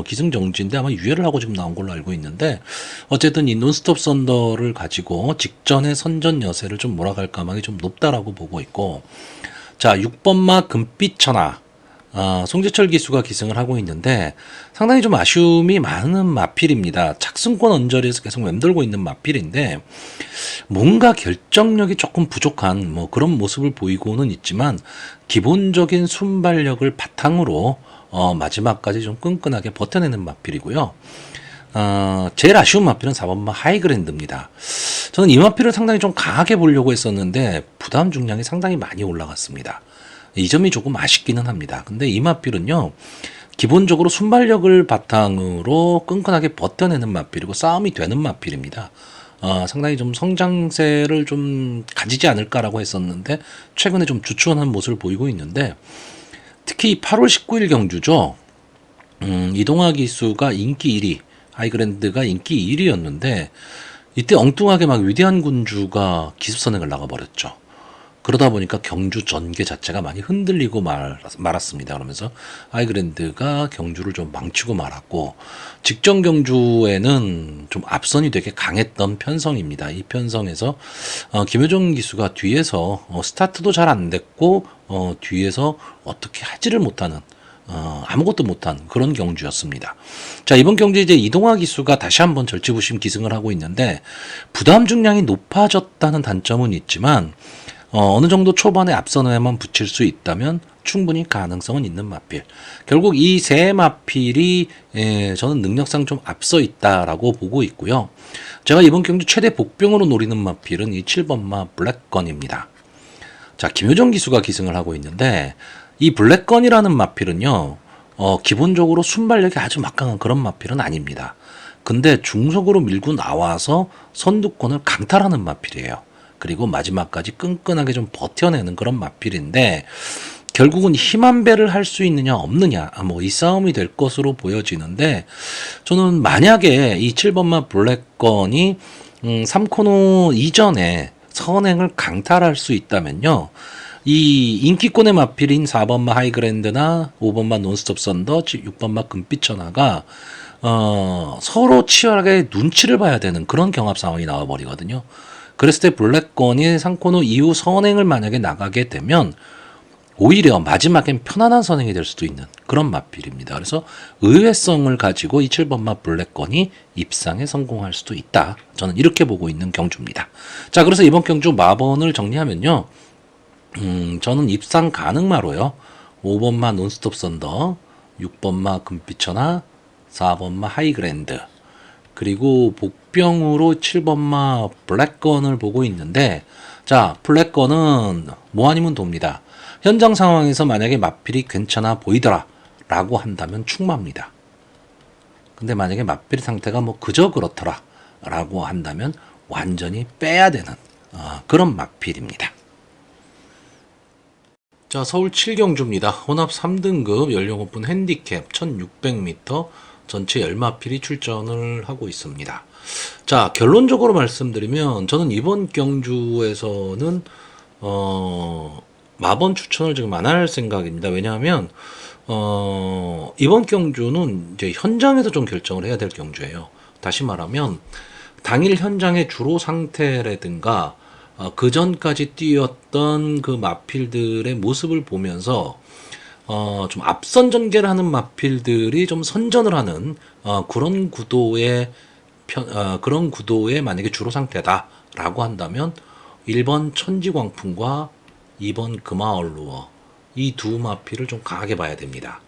기승정지인데 아마 유예를 하고 지금 나온 걸로 알고 있는데, 어쨌든 이 논스톱 썬더를 가지고 직전의 선전 여세를 좀 몰아갈 가망이 좀 높다라고 보고 있고, 자, 6번마 금빛천하, 송재철 기수가 기승을 하고 있는데 상당히 좀 아쉬움이 많은 마필입니다. 착승권 언저리에서 계속 맴돌고 있는 마필인데, 뭔가 결정력이 조금 부족한 그런 모습을 보이고는 있지만, 기본적인 순발력을 바탕으로 마지막까지 좀 끈끈하게 버텨내는 마필이고요. 제일 아쉬운 마필은 4번마 하이그랜드입니다. 저는 이 마필을 상당히 좀 강하게 보려고 했었는데 부담 중량이 상당히 많이 올라갔습니다. 이 점이 조금 아쉽기는 합니다. 근데 이 마필은요, 기본적으로 순발력을 바탕으로 끈끈하게 버텨내는 마필이고 싸움이 되는 마필입니다. 상당히 좀 성장세를 좀 가지지 않을까라고 했었는데 최근에 좀 주춤한 모습을 보이고 있는데, 특히 8월 19일 경주죠. 이동화 기수가 인기 1위, 하이그랜드가 인기 1위였는데 이때 엉뚱하게 막 위대한 군주가 기습선행을 나가버렸죠. 그러다 보니까 경주 전개 자체가 많이 흔들리고 말았습니다. 그러면서 하이그랜드가 경주를 좀 망치고 말았고, 직전 경주에는 좀 앞선이 되게 강했던 편성입니다. 이 편성에서 김효정 기수가 뒤에서 스타트도 잘 안 됐고 뒤에서 어떻게 하지를 못하는, 아무것도 못한 그런 경주였습니다. 자, 이번 경주에 이제 이동화 기수가 다시 한번 절치부심 기승을 하고 있는데, 부담 중량이 높아졌다는 단점은 있지만 어느 정도 초반에 앞선에만 붙일 수 있다면 충분히 가능성은 있는 마필. 결국 이 세 마필이 저는 능력상 좀 앞서 있다라고 보고 있고요. 제가 이번 경주 최대 복병으로 노리는 마필은 이 7번마 블랙건입니다. 자, 김효정 기수가 기승을 하고 있는데, 이 블랙건이라는 마필은요, 기본적으로 순발력이 아주 막강한 그런 마필은 아닙니다. 근데 중속으로 밀고 나와서 선두권을 강탈하는 마필이에요. 그리고 마지막까지 끈끈하게 좀 버텨내는 그런 마필인데, 결국은 힘한 배를 할 수 있느냐 없느냐, 이 싸움이 될 것으로 보여지는데, 저는 만약에 이 7번마 블랙건이 3코너 이전에 선행을 강탈할 수 있다면요, 이 인기권의 마필인 4번마 하이그랜드나 5번마 논스톱 썬더, 6번마 금빛천하가 서로 치열하게 눈치를 봐야 되는 그런 경합 상황이 나와버리거든요. 그랬을 때 블랙건이 3코너 이후 선행을 만약에 나가게 되면 오히려 마지막엔 편안한 선행이 될 수도 있는 그런 마필입니다. 그래서 의외성을 가지고 이 7번마 블랙건이 입상에 성공할 수도 있다, 저는 이렇게 보고 있는 경주입니다. 자, 그래서 이번 경주 마번을 정리하면요, 저는 입상 가능마로요, 5번마 논스톱 썬더, 6번마 금빛천하, 4번마 하이그랜드, 그리고 복병으로 7번마 블랙건을 보고 있는데, 자, 블랙건은 뭐 아니면 돕니다. 현장 상황에서 만약에 마필이 괜찮아 보이더라 라고 한다면 충마입니다. 근데 만약에 마필 상태가 그저 그렇더라 라고 한다면 완전히 빼야 되는 그런 마필입니다. 자, 서울 7경주입니다. 혼합 3등급 연령 오픈 핸디캡 1600m 전체 10마필이 출전을 하고 있습니다. 자, 결론적으로 말씀드리면 저는 이번 경주에서는 마번 추천을 지금 안 할 생각입니다. 왜냐하면 이번 경주는 이제 현장에서 좀 결정을 해야 될 경주예요. 다시 말하면 당일 현장의 주로 상태라든가 그 전까지 뛰었던 그 마필들의 모습을 보면서 좀 앞선 전개를 하는 마필들이 좀 선전을 하는 그런 구도의 만약에 주로 상태다라고 한다면 1번 천지광풍과 2번 금화얼루어 이 두 마필을 좀 강하게 봐야 됩니다.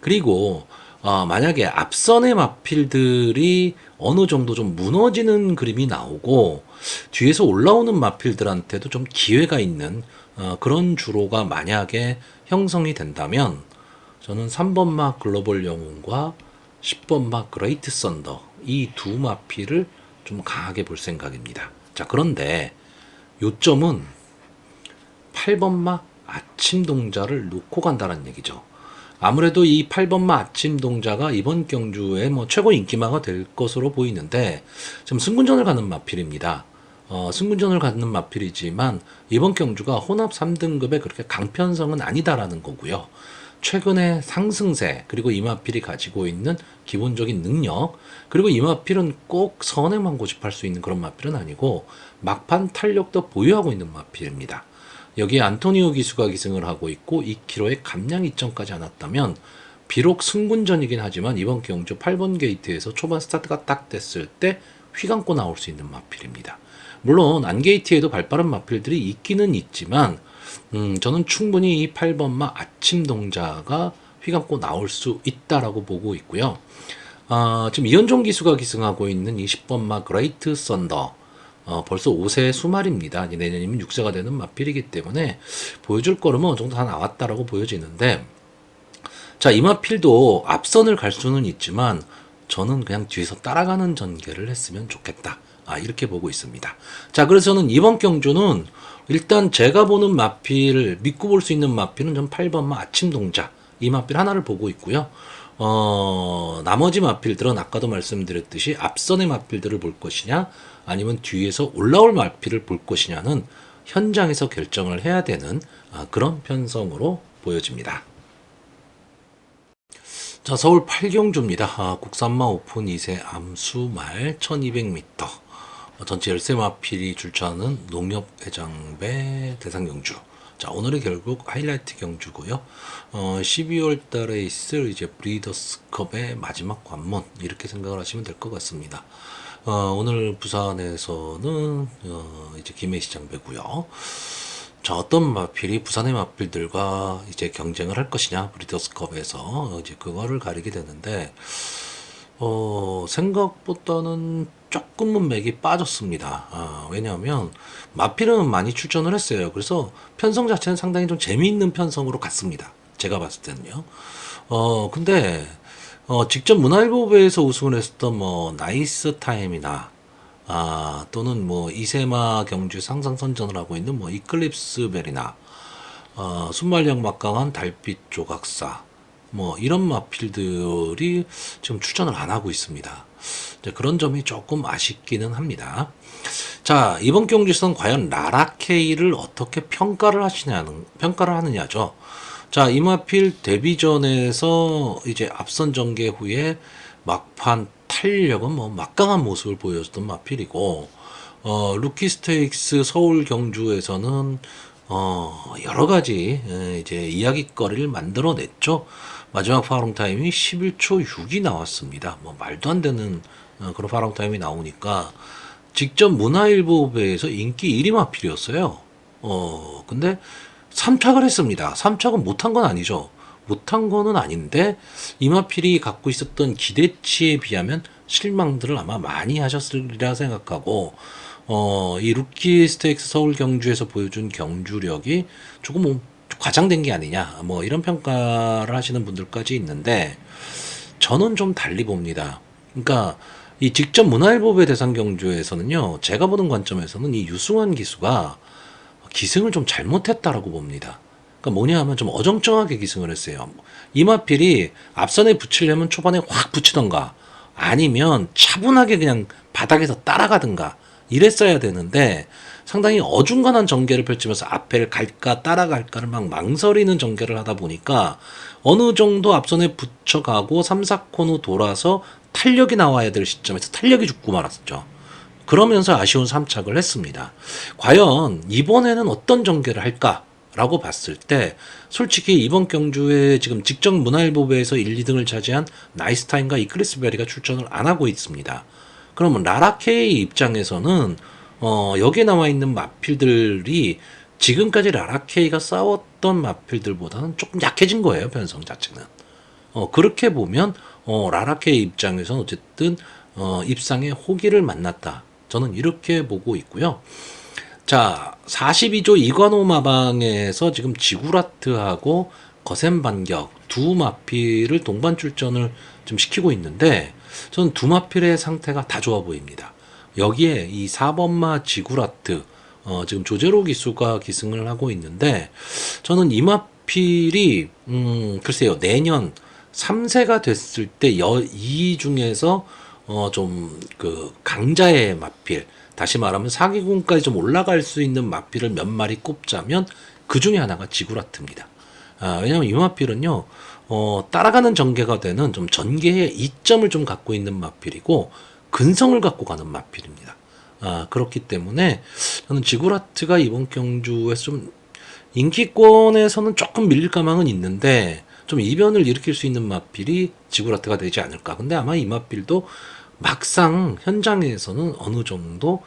그리고 만약에 앞선의 마필들이 어느 정도 좀 무너지는 그림이 나오고 뒤에서 올라오는 마필들한테도 좀 기회가 있는 그런 주로가 만약에 형성이 된다면 저는 3번 막 글로벌 영웅과 10번 막 그레이트 썬더 이 두 마필을 좀 강하게 볼 생각입니다. 자, 그런데 요점은 8번 막 아침 동자를 놓고 간다는 얘기죠. 아무래도 이 8번마 아침 동자가 이번 경주에 뭐 최고 인기마가 될 것으로 보이는데 지금 승군전을 가는 마필입니다. 승군전을 가는 마필이지만 이번 경주가 혼합 3등급의 그렇게 강편성은 아니다라는 거고요. 최근에 상승세 그리고 이 마필이 가지고 있는 기본적인 능력 그리고 이 마필은 꼭 선에만 고집할 수 있는 그런 마필은 아니고 막판 탄력도 보유하고 있는 마필입니다. 여기에 안토니오 기수가 기승을 하고 있고 2km의 감량 이점까지 안 왔다면 비록 승군전이긴 하지만 이번 경주 8번 게이트에서 초반 스타트가 딱 됐을 때 휘감고 나올 수 있는 마필입니다. 물론 안게이트에도 발빠른 마필들이 있기는 있지만 저는 충분히 이 8번마 아침 동자가 휘감고 나올 수 있다라고 보고 있고요. 지금 이현종 기수가 기승하고 있는 20번마 그레이트 썬더 벌써 5세 수말입니다. 내년이면 6세가 되는 마필이기 때문에 보여줄 거름은 어느 정도 다 나왔다라고 보여지는데 자, 이 마필도 앞선을 갈 수는 있지만 저는 그냥 뒤에서 따라가는 전개를 했으면 좋겠다. 이렇게 보고 있습니다. 자, 그래서 저는 이번 경주는 일단 제가 보는 마필, 믿고 볼 수 있는 마필은 전 8번마 아침 동자 이 마필 하나를 보고 있고요. 나머지 마필들은 아까도 말씀드렸듯이 앞선의 마필들을 볼 것이냐 아니면 뒤에서 올라올 마필을 볼 것이냐는 현장에서 결정을 해야 되는 그런 편성으로 보여집니다. 자, 서울 8경주입니다. 국산마 오픈 2세 암수말 1200m 전체 13마필이 출전하는 농협회장배 대상경주. 자, 오늘은 결국 하이라이트 경주고요. 12월 달에 있을 이제 브리더스컵의 마지막 관문 이렇게 생각을 하시면 될 것 같습니다. 오늘 부산에서는 이제 김해시장배고요. 자, 어떤 마필이 부산의 마필들과 이제 경쟁을 할 것이냐 브리더스컵에서 이제 그거를 가리게 되는데 생각보다는 조금은 맥이 빠졌습니다. 왜냐하면 마필은 많이 출전을 했어요. 그래서 편성 자체는 상당히 좀 재미있는 편성으로 갔습니다. 제가 봤을 때는요. 근데 직접 문화일보배에서 우승을 했었던 뭐 나이스 타임이나 또는 뭐 이세마 경주 상상 선전을 하고 있는 뭐 이클립스 벨이나 순말력 막강한 달빛 조각사 뭐 이런 마필들이 지금 출전을 안 하고 있습니다. 그런 점이 조금 아쉽기는 합니다. 자, 이번 경주에서는 과연 라라케이를 어떻게 평가를 하느냐죠. 자, 이 마필 데뷔전에서 이제 앞선 전개 후에 막판 탄력은 뭐 막강한 모습을 보여줬던 마필이고, 루키 스테이크스 서울 경주에서는 여러 가지 이제 이야기거리를 만들어냈죠. 마지막 파롱 타임이 11초 6이 나왔습니다. 뭐 말도 안 되는 그런 파롱 타임이 나오니까 직접 문화일보배에서 인기 1위 마필이었어요. 근데 3착을 했습니다. 3착은 못한 건 아니죠. 못한 거는 아닌데 이마필이 갖고 있었던 기대치에 비하면 실망들을 아마 많이 하셨으리라 생각하고 이 루키 스테이크스 서울 경주에서 보여준 경주력이 조금 뭐 과장된 게 아니냐 뭐 이런 평가를 하시는 분들까지 있는데 저는 좀 달리 봅니다. 그러니까 이 직접 문화일보배 대상 경주에서는요, 제가 보는 관점에서는 이 유승환 기수가 기승을 좀 잘못했다라고 봅니다. 그러니까 뭐냐 하면 좀 어정쩡하게 기승을 했어요. 이마필이 앞선에 붙이려면 초반에 확 붙이던가 아니면 차분하게 그냥 바닥에서 따라가든가 이랬어야 되는데 상당히 어중간한 전개를 펼치면서 앞을 갈까 따라갈까를 막 망설이는 전개를 하다 보니까 어느 정도 앞선에 붙여가고 3, 4코너 돌아서 탄력이 나와야 될 시점에서 탄력이 죽고 말았죠. 그러면서 아쉬운 3착을 했습니다. 과연 이번에는 어떤 전개를 할까라고 봤을 때 솔직히 이번 경주에 지금 직전 문화일보배에서 1, 2등을 차지한 나이스타임과 이클리스 베리가 출전을 안 하고 있습니다. 그러면 라라케이 입장에서는 여기에 나와 있는 마필들이 지금까지 라라케이가 싸웠던 마필들보다는 조금 약해진 거예요, 변성 자체는. 그렇게 보면 라라케이 입장에서는 어쨌든 입상의 호기를 만났다. 저는 이렇게 보고 있고요. 자, 42조 이관호 마방에서 지금 지구라트하고 거센 반격 두 마필을 동반 출전을 좀 시키고 있는데 저는 두 마필의 상태가 다 좋아 보입니다. 여기에 이 4번마 지구라트 지금 조제로 기수가 기승을 하고 있는데 저는 이 마필이 글쎄요 내년 3세가 됐을 때 이 중에서 좀 그 강자의 마필 다시 말하면 사기군까지 좀 올라갈 수 있는 마필을 몇 마리 꼽자면 그 중에 하나가 지구라트입니다. 왜냐하면 이 마필은요 따라가는 전개가 되는 좀 전개의 이점을 좀 갖고 있는 마필이고 근성을 갖고 가는 마필입니다. 그렇기 때문에 저는 지구라트가 이번 경주에서 좀 인기권에서는 조금 밀릴 가망은 있는데 좀 이변을 일으킬 수 있는 마필이 지구라트가 되지 않을까. 근데 아마 이 마필도 막상 현장에서는 어느 정도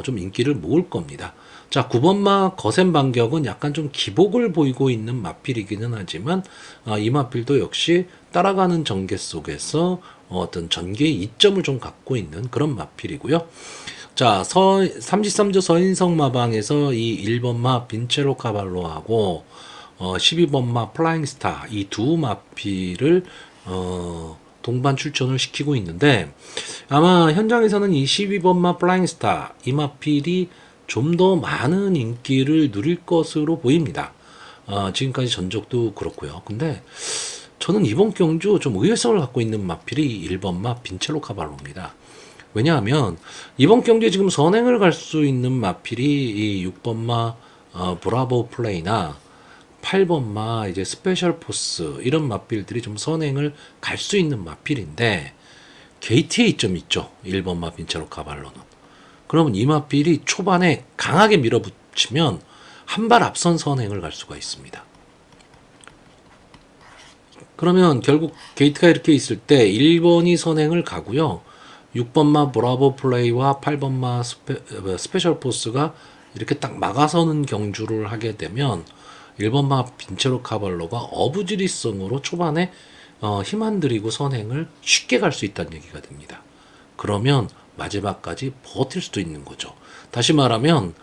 좀 인기를 모을 겁니다. 자, 9번마 거센 반격은 약간 좀 기복을 보이고 있는 마필이기는 하지만 이 마필도 역시 따라가는 전개 속에서 어떤 전개의 이점을 좀 갖고 있는 그런 마필이고요. 자, 33조 서인성 마방에서 이 1번마 빈체로 카발로하고 12번마 플라잉스타 이 두 마필을 동반 출전을 시키고 있는데 아마 현장에서는 이 12번마 플라잉스타 이 마필이 좀 더 많은 인기를 누릴 것으로 보입니다. 지금까지 전적도 그렇고요. 근데 저는 이번 경주 좀 의외성을 갖고 있는 마필이 1번마 빈체로 카발로입니다. 왜냐하면 이번 경주에 지금 선행을 갈 수 있는 마필이 이 6번마 브라보 플레이나 8번마 이제 스페셜 포스 이런 마필들이 좀 선행을 갈 수 있는 마필인데 게이트에 이점이 있죠. 1번마 빈체로 카발로는. 그러면 이 마필이 초반에 강하게 밀어붙이면 한 발 앞선 선행을 갈 수가 있습니다. 그러면 결국 게이트가 이렇게 있을 때 1번이 선행을 가고요. 6번마 브라보 플레이와 8번마 스페셜 포스가 이렇게 딱 막아서는 경주를 하게 되면 1번마 빈체로 카발로가 어부지리성으로 초반에 힘 안 들이고 선행을 쉽게 갈 수 있다는 얘기가 됩니다. 그러면 마지막까지 버틸 수도 있는 거죠. 다시 말하면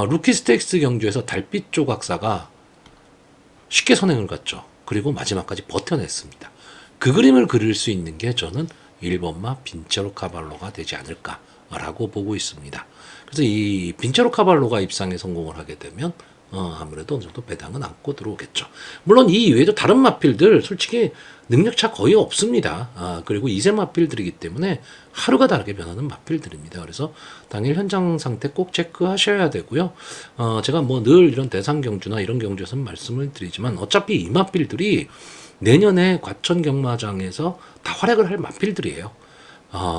루키 스테이크스 경주에서 달빛 조각사가 쉽게 선행을 갔죠. 그리고 마지막까지 버텨냈습니다. 그 그림을 그릴 수 있는 게 저는 1번마 빈체로 카발로가 되지 않을까라고 보고 있습니다. 그래서 이 빈체로 카발로가 입상에 성공을 하게 되면 아무래도 어느 정도 배당은 안고 들어오겠죠. 물론 이 이외에도 다른 마필들 솔직히 능력차 거의 없습니다. 그리고 2세 마필들이기 때문에 하루가 다르게 변하는 마필들입니다. 그래서 당일 현장 상태 꼭 체크하셔야 되고요. 제가 뭐 늘 이런 대상 경주나 이런 경주에서 말씀을 드리지만 어차피 이 마필들이 내년에 과천 경마장에서 다 활약을 할 마필들이에요.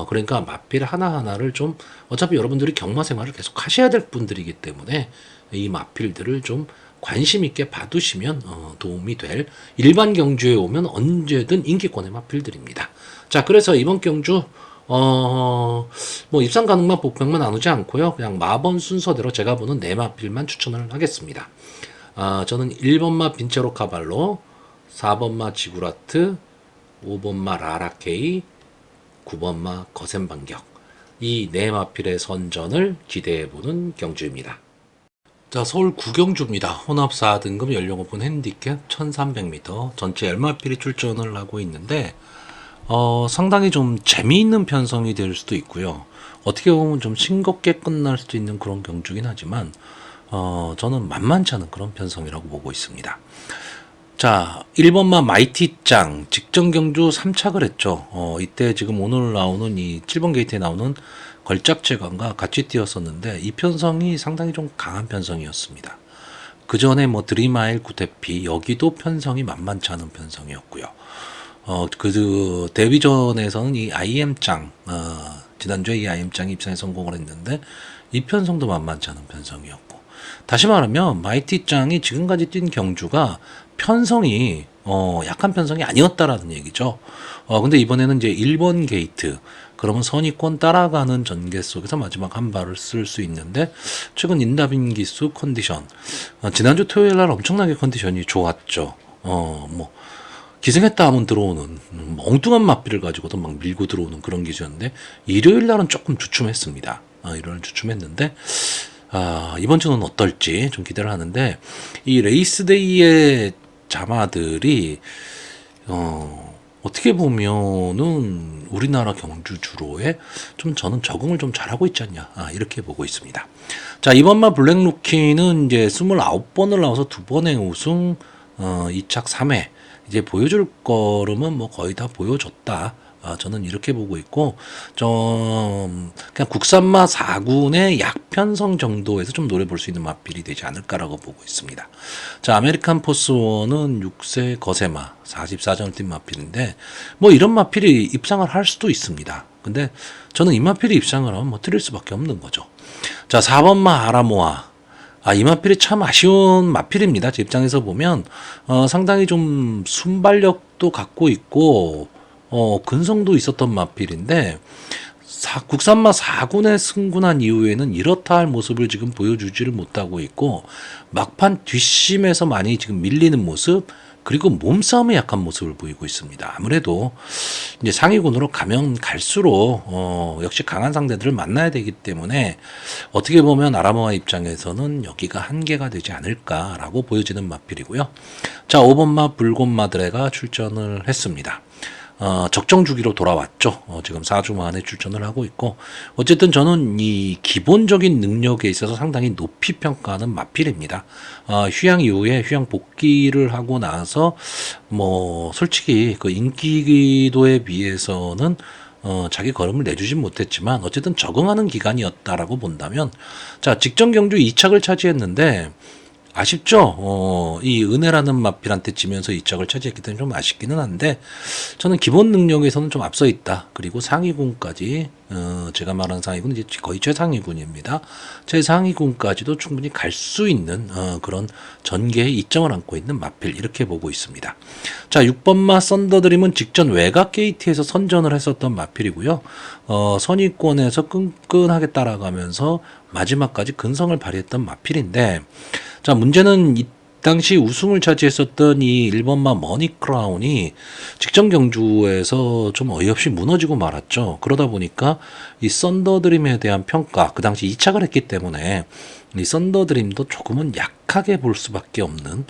그러니까 마필 하나하나를 좀 어차피 여러분들이 경마 생활을 계속 하셔야 될 분들이기 때문에 이 마필들을 좀 관심 있게 봐두시면 도움이 될 일반 경주에 오면 언제든 인기권의 마필들입니다. 자, 그래서 이번 경주 뭐 입상 가능만 복병만 나누지 않고요. 그냥 마번 순서대로 제가 보는 네 마필만 추천을 하겠습니다. 저는 1번마 빈체로 카발로, 4번마 지구라트, 5번마 라라케이, 9번마 거센 반격 이 네 마필의 선전을 기대해보는 경주입니다. 자, 서울 구경주입니다. 혼합 4등급 연령 오픈 핸디캡 1300m 전체 10마필이 출전을 하고 있는데 상당히 좀 재미있는 편성이 될 수도 있고요. 어떻게 보면 좀 싱겁게 끝날 수도 있는 그런 경주긴 하지만, 저는 만만치 않은 그런 편성이라고 보고 있습니다. 자, 1번마 마이티짱 직전 경주 3착을 했죠. 이때 지금 오늘 나오는 이 7번 게이트에 나오는 걸작제관과 같이 뛰었었는데 이 편성이 상당히 좀 강한 편성이었습니다. 그 전에 뭐 드리마일 구테피 여기도 편성이 만만치 않은 편성이었고요. 그 데뷔전에서는 이 IM짱 지난주에 이 IM짱이 입상에 성공을 했는데 이 편성도 만만치 않은 편성이었고, 다시 말하면 마이티짱이 지금까지 뛴 경주가 편성이 약한 편성이 아니었다라는 얘기죠. 근데 이번에는 이제 1번 게이트, 그러면 선입권 따라가는 전개 속에서 마지막 한 발을 쓸 수 있는데, 최근 인다빈 기수 컨디션, 지난주 토요일 날 엄청나게 컨디션이 좋았죠. 뭐 기승했다 하면 들어오는 엉뚱한 마피를 가지고도 막 밀고 들어오는 그런 기수였는데, 일요일 날은 조금 주춤했습니다. 일요일 주춤했는데, 이번 주는 어떨지 좀 기대를 하는데, 이 레이스데이의 자마들이 어떻게 보면은 우리나라 경주 주로에 좀 저는 적응을 좀 잘하고 있지 않냐, 이렇게 보고 있습니다. 자, 이번만 블랙루키는 이제 29번을 나와서 2번의 우승, 2착 3회, 이제 보여줄 거름은 뭐 거의 다 보여줬다. 저는 이렇게 보고 있고, 좀 그냥 국산마 4군의 약편성 정도에서 좀 노려볼 수 있는 마필이 되지 않을까라고 보고 있습니다. 자, 아메리칸 포스원은 6세 거세마 44전을 뛴 마필인데, 뭐 이런 마필이 입상을 할 수도 있습니다. 근데 저는 이 마필이 입상을 하면 뭐 틀릴 수밖에 없는 거죠. 자, 4번마 아라모아, 이 마필이 참 아쉬운 마필입니다. 제 입장에서 보면 상당히 좀 순발력도 갖고 있고 근성도 있었던 마필인데, 국산마 4군에 승군한 이후에는 이렇다 할 모습을 지금 보여주지를 못하고 있고, 막판 뒷심에서 많이 지금 밀리는 모습, 그리고 몸싸움에 약한 모습을 보이고 있습니다. 아무래도 이제 상위군으로 가면 갈수록 역시 강한 상대들을 만나야 되기 때문에 어떻게 보면 아라모아 입장에서는 여기가 한계가 되지 않을까라고 보여지는 마필이고요. 자, 5번마 불곤마드레가 출전을 했습니다. 적정 주기로 돌아왔죠. 지금 4주 만에 출전을 하고 있고, 어쨌든 저는 이 기본적인 능력에 있어서 상당히 높이 평가하는 마필입니다. 휴양 이후에 휴양 복귀를 하고 나서 뭐 솔직히 그 인기도에 비해서는 자기 걸음을 내주진 못했지만 어쨌든 적응하는 기간이었다라고 본다면, 자, 직전 경주 2착을 차지했는데 아쉽죠. 이 은혜라는 마필한테 지면서 2착을 차지했기 때문에 좀 아쉽기는 한데, 저는 기본 능력에서는 좀 앞서 있다. 그리고 상위군까지, 제가 말하는 상위군은 이제 거의 최상위군입니다. 최상위군까지도 충분히 갈 수 있는 그런 전개의 이점을 안고 있는 마필, 이렇게 보고 있습니다. 자, 6번마 썬더드림은 직전 외곽 게이트에서 선전을 했었던 마필이고요. 선위권에서 끈끈하게 따라가면서 마지막까지 근성을 발휘했던 마필인데, 자, 문제는 이 당시 우승을 차지했었던 이 1번마 머니크라운이 직전 경주에서 좀 어이없이 무너지고 말았죠. 그러다 보니까 이 썬더드림에 대한 평가, 그 당시 2착을 했기 때문에 이 썬더드림도 조금은 약하게 볼 수밖에 없는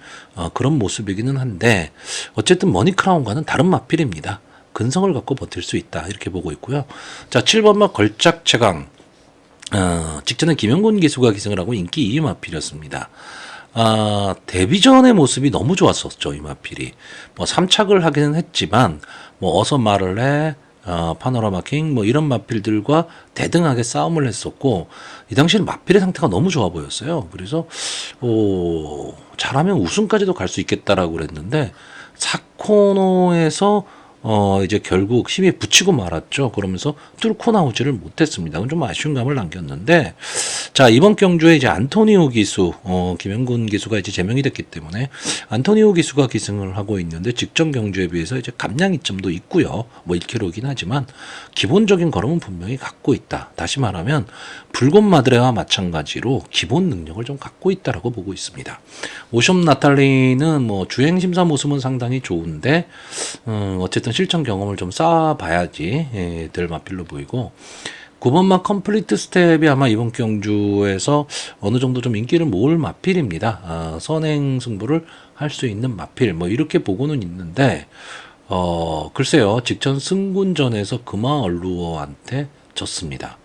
그런 모습이기는 한데, 어쨌든 머니크라운과는 다른 마필입니다. 근성을 갖고 버틸 수 있다, 이렇게 보고 있고요. 자, 7번마 걸작 최강, 직전에 김영곤 기수가 기승을 하고 인기 2위 마필이었습니다. 데뷔전의 모습이 너무 좋았었죠, 이 마필이. 뭐 3착을 하기는 했지만, 뭐 어서 말을 해, 파노라마 킹, 뭐 이런 마필들과 대등하게 싸움을 했었고, 이 당시에는 마필의 상태가 너무 좋아 보였어요. 그래서 잘하면 우승까지도 갈 수 있겠다라고 그랬는데, 4코너에서 이제 결국 힘에 붙이고 말았죠. 그러면서 뚫고 나오지를 못했습니다. 좀 아쉬운 감을 남겼는데, 자, 이번 경주에 이제 안토니오 기수, 김영군 기수가 이제 제명이 됐기 때문에 안토니오 기수가 기승을 하고 있는데, 직전 경주에 비해서 이제 감량 이점도 있고요. 뭐 1kg이긴 하지만 기본적인 걸음은 분명히 갖고 있다. 다시 말하면 불곤 마드레와 마찬가지로 기본 능력을 좀 갖고 있다라고 보고 있습니다. 오숍 나탈리는 뭐 주행 심사 모습은 상당히 좋은데, 어쨌든 실전 경험을 좀 쌓아봐야지 될 마필로 보이고, 9번마 컴플리트 스텝이 아마 이번 경주에서 어느 정도 좀 인기를 모을 마필입니다. 선행 승부를 할 수 있는 마필, 뭐 이렇게 보고는 있는데, 글쎄요. 직전 승군전에서 금화얼루어한테 졌습니다.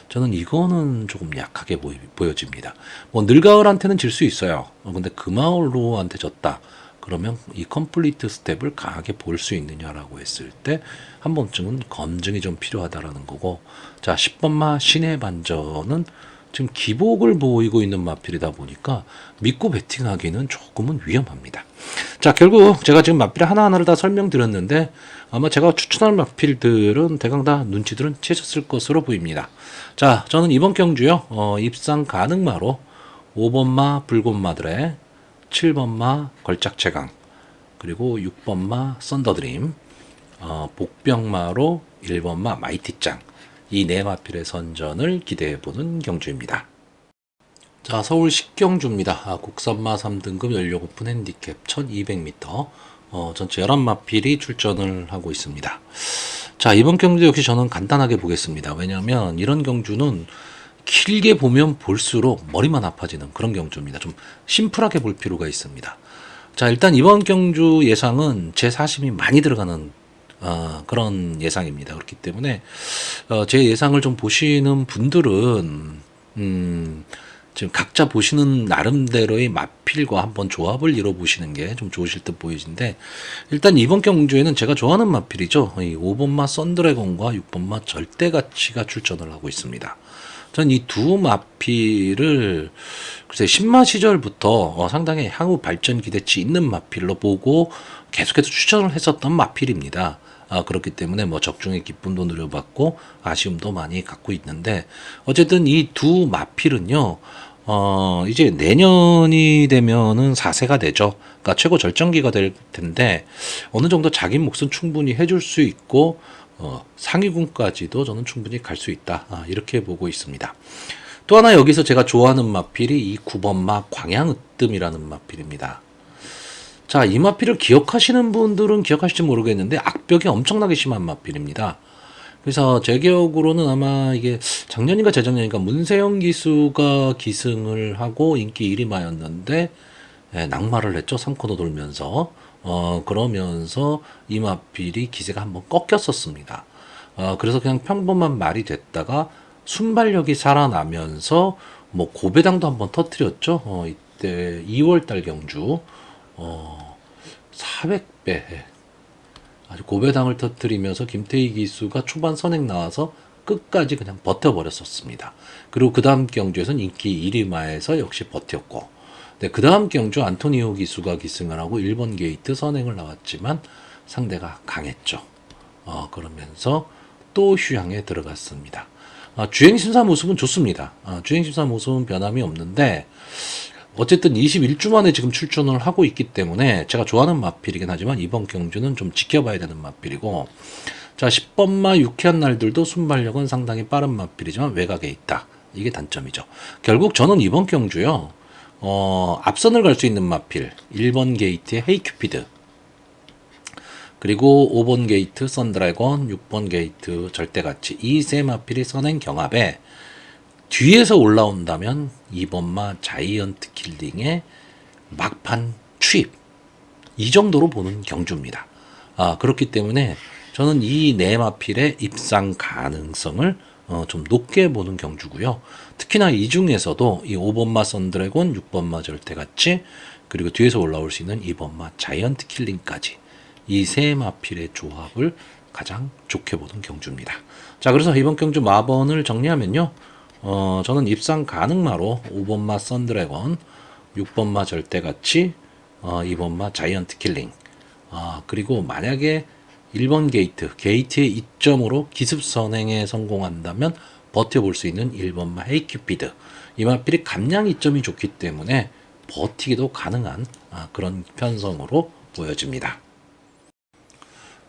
저는 이거는 조금 약하게 보여집니다. 뭐 늘가을한테는 질 수 있어요. 근데 금화얼루어한테 졌다. 그러면 이 컴플리트 스텝을 강하게 볼 수 있느냐라고 했을 때 한 번쯤은 검증이 좀 필요하다라는 거고, 자 10번마 신의 반전은 지금 기복을 보이고 있는 마필이다 보니까 믿고 베팅하기는 조금은 위험합니다. 자, 결국 제가 지금 마필 하나하나를 다 설명드렸는데 아마 제가 추천할 마필들은 대강 다 눈치들은 채셨을 것으로 보입니다. 자, 저는 이번 경주요, 입상 가능마로 5번마 붉은마들의 7번마 걸작채강, 그리고 6번마 썬더드림, 복병마로 1번마 마이티짱, 이 네 마필의 선전을 기대해보는 경주입니다. 자, 서울 식경주입니다. 국산마 3등급 연료 오픈 핸디캡 1200m, 전체 11마필이 출전을 하고 있습니다. 자, 이번 경주 역시 저는 간단하게 보겠습니다. 왜냐하면 이런 경주는 길게 보면 볼수록 머리만 아파지는 그런 경주입니다. 좀 심플하게 볼 필요가 있습니다. 자, 일단 이번 경주 예상은 제 사심이 많이 들어가는 그런 예상입니다. 그렇기 때문에 제 예상을 좀 보시는 분들은 지금 각자 보시는 나름대로의 마필과 한번 조합을 이뤄보시는 게 좀 좋으실 듯 보이는데, 일단 이번 경주에는 제가 좋아하는 마필이죠. 이 5번마 썬드래곤과 6번마 절대가치가 출전을 하고 있습니다. 전 이 두 마필을 글쎄 신마 시절부터 상당히 향후 발전 기대치 있는 마필로 보고 계속해서 추천을 했었던 마필입니다. 그렇기 때문에 뭐 적중의 기쁨도 누려봤고 아쉬움도 많이 갖고 있는데, 어쨌든 이 두 마필은요, 이제 내년이 되면은 4세가 되죠. 그러니까 최고 절정기가 될 텐데 어느 정도 자기 몫은 충분히 해줄 수 있고 상위군까지도 저는 충분히 갈 수 있다. 이렇게 보고 있습니다. 또 하나 여기서 제가 좋아하는 마필이 이 9번마 광양으뜸이라는 마필입니다. 자, 이 마필을 기억하시는 분들은 기억하실지 모르겠는데 악벽이 엄청나게 심한 마필입니다. 그래서 제 기억으로는 아마 이게 작년인가 재작년인가 문세영 기수가 기승을 하고 인기 1위마였는데 낙마를 했죠. 3코너 돌면서. 그러면서 이 마필이 기세가 한번 꺾였었습니다. 그래서 그냥 평범한 말이 됐다가 순발력이 살아나면서 뭐 고배당도 한번 터뜨렸죠. 이때 2월달 경주 400배 아주 고배당을 터뜨리면서 김태희 기수가 초반 선행 나와서 끝까지 그냥 버텨버렸었습니다. 그리고 그 다음 경주에서는 인기 1위마에서 역시 버텼고, 네, 그 다음 경주 안토니오 기수가 기승을 하고 1번 게이트 선행을 나왔지만 상대가 강했죠. 그러면서 또 휴양에 들어갔습니다. 주행 심사 모습은 좋습니다. 주행 심사 모습은 변함이 없는데 어쨌든 21주 만에 지금 출전을 하고 있기 때문에 제가 좋아하는 마필이긴 하지만 이번 경주는 좀 지켜봐야 되는 마필이고, 자 10번마 유쾌한 날들도 순발력은 상당히 빠른 마필이지만 외곽에 있다. 이게 단점이죠. 결국 저는 이번 경주요, 앞선을 갈 수 있는 마필 1번 게이트의 헤이큐피드, 그리고 5번 게이트 썬드래곤, 6번 게이트 절대가치, 이 세 마필이 선행 경합에 뒤에서 올라온다면 2번마 자이언트 킬링의 막판 추입, 이 정도로 보는 경주입니다. 그렇기 때문에 저는 이 네 마필의 입상 가능성을 좀 높게 보는 경주고요. 특히나 이 중에서도 이 5번마 썬드래곤, 6번마 절대가치, 그리고 뒤에서 올라올 수 있는 2번마 자이언트 킬링까지 이 세 마필의 조합을 가장 좋게 보는 경주입니다. 자, 그래서 이번 경주 마번을 정리하면요, 저는 입상 가능마로 5번마 썬드래곤, 6번마 절대가치, 2번마 자이언트 킬링, 그리고 만약에 1번 게이트의 이점으로 기습 선행에 성공한다면 버텨볼 수 있는 1번마 헤이큐피드, 이 마필이 감량 이점이 좋기 때문에 버티기도 가능한 그런 편성으로 보여집니다.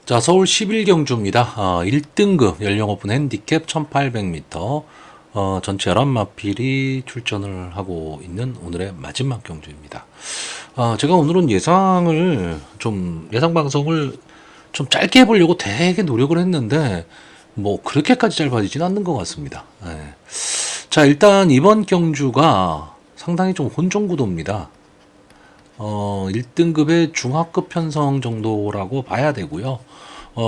자, 서울 11경주입니다. 1등급 연령 오픈 핸디캡 1800m, 전체 11마필이 출전을 하고 있는 오늘의 마지막 경주입니다. 제가 오늘은 예상 방송을 좀 짧게 해보려고 되게 노력을 했는데, 뭐, 그렇게까지 짧아지진 않는 것 같습니다. 네. 자, 일단 이번 경주가 상당히 좀 혼종구도입니다. 1등급의 중하급 편성 정도라고 봐야 되고요.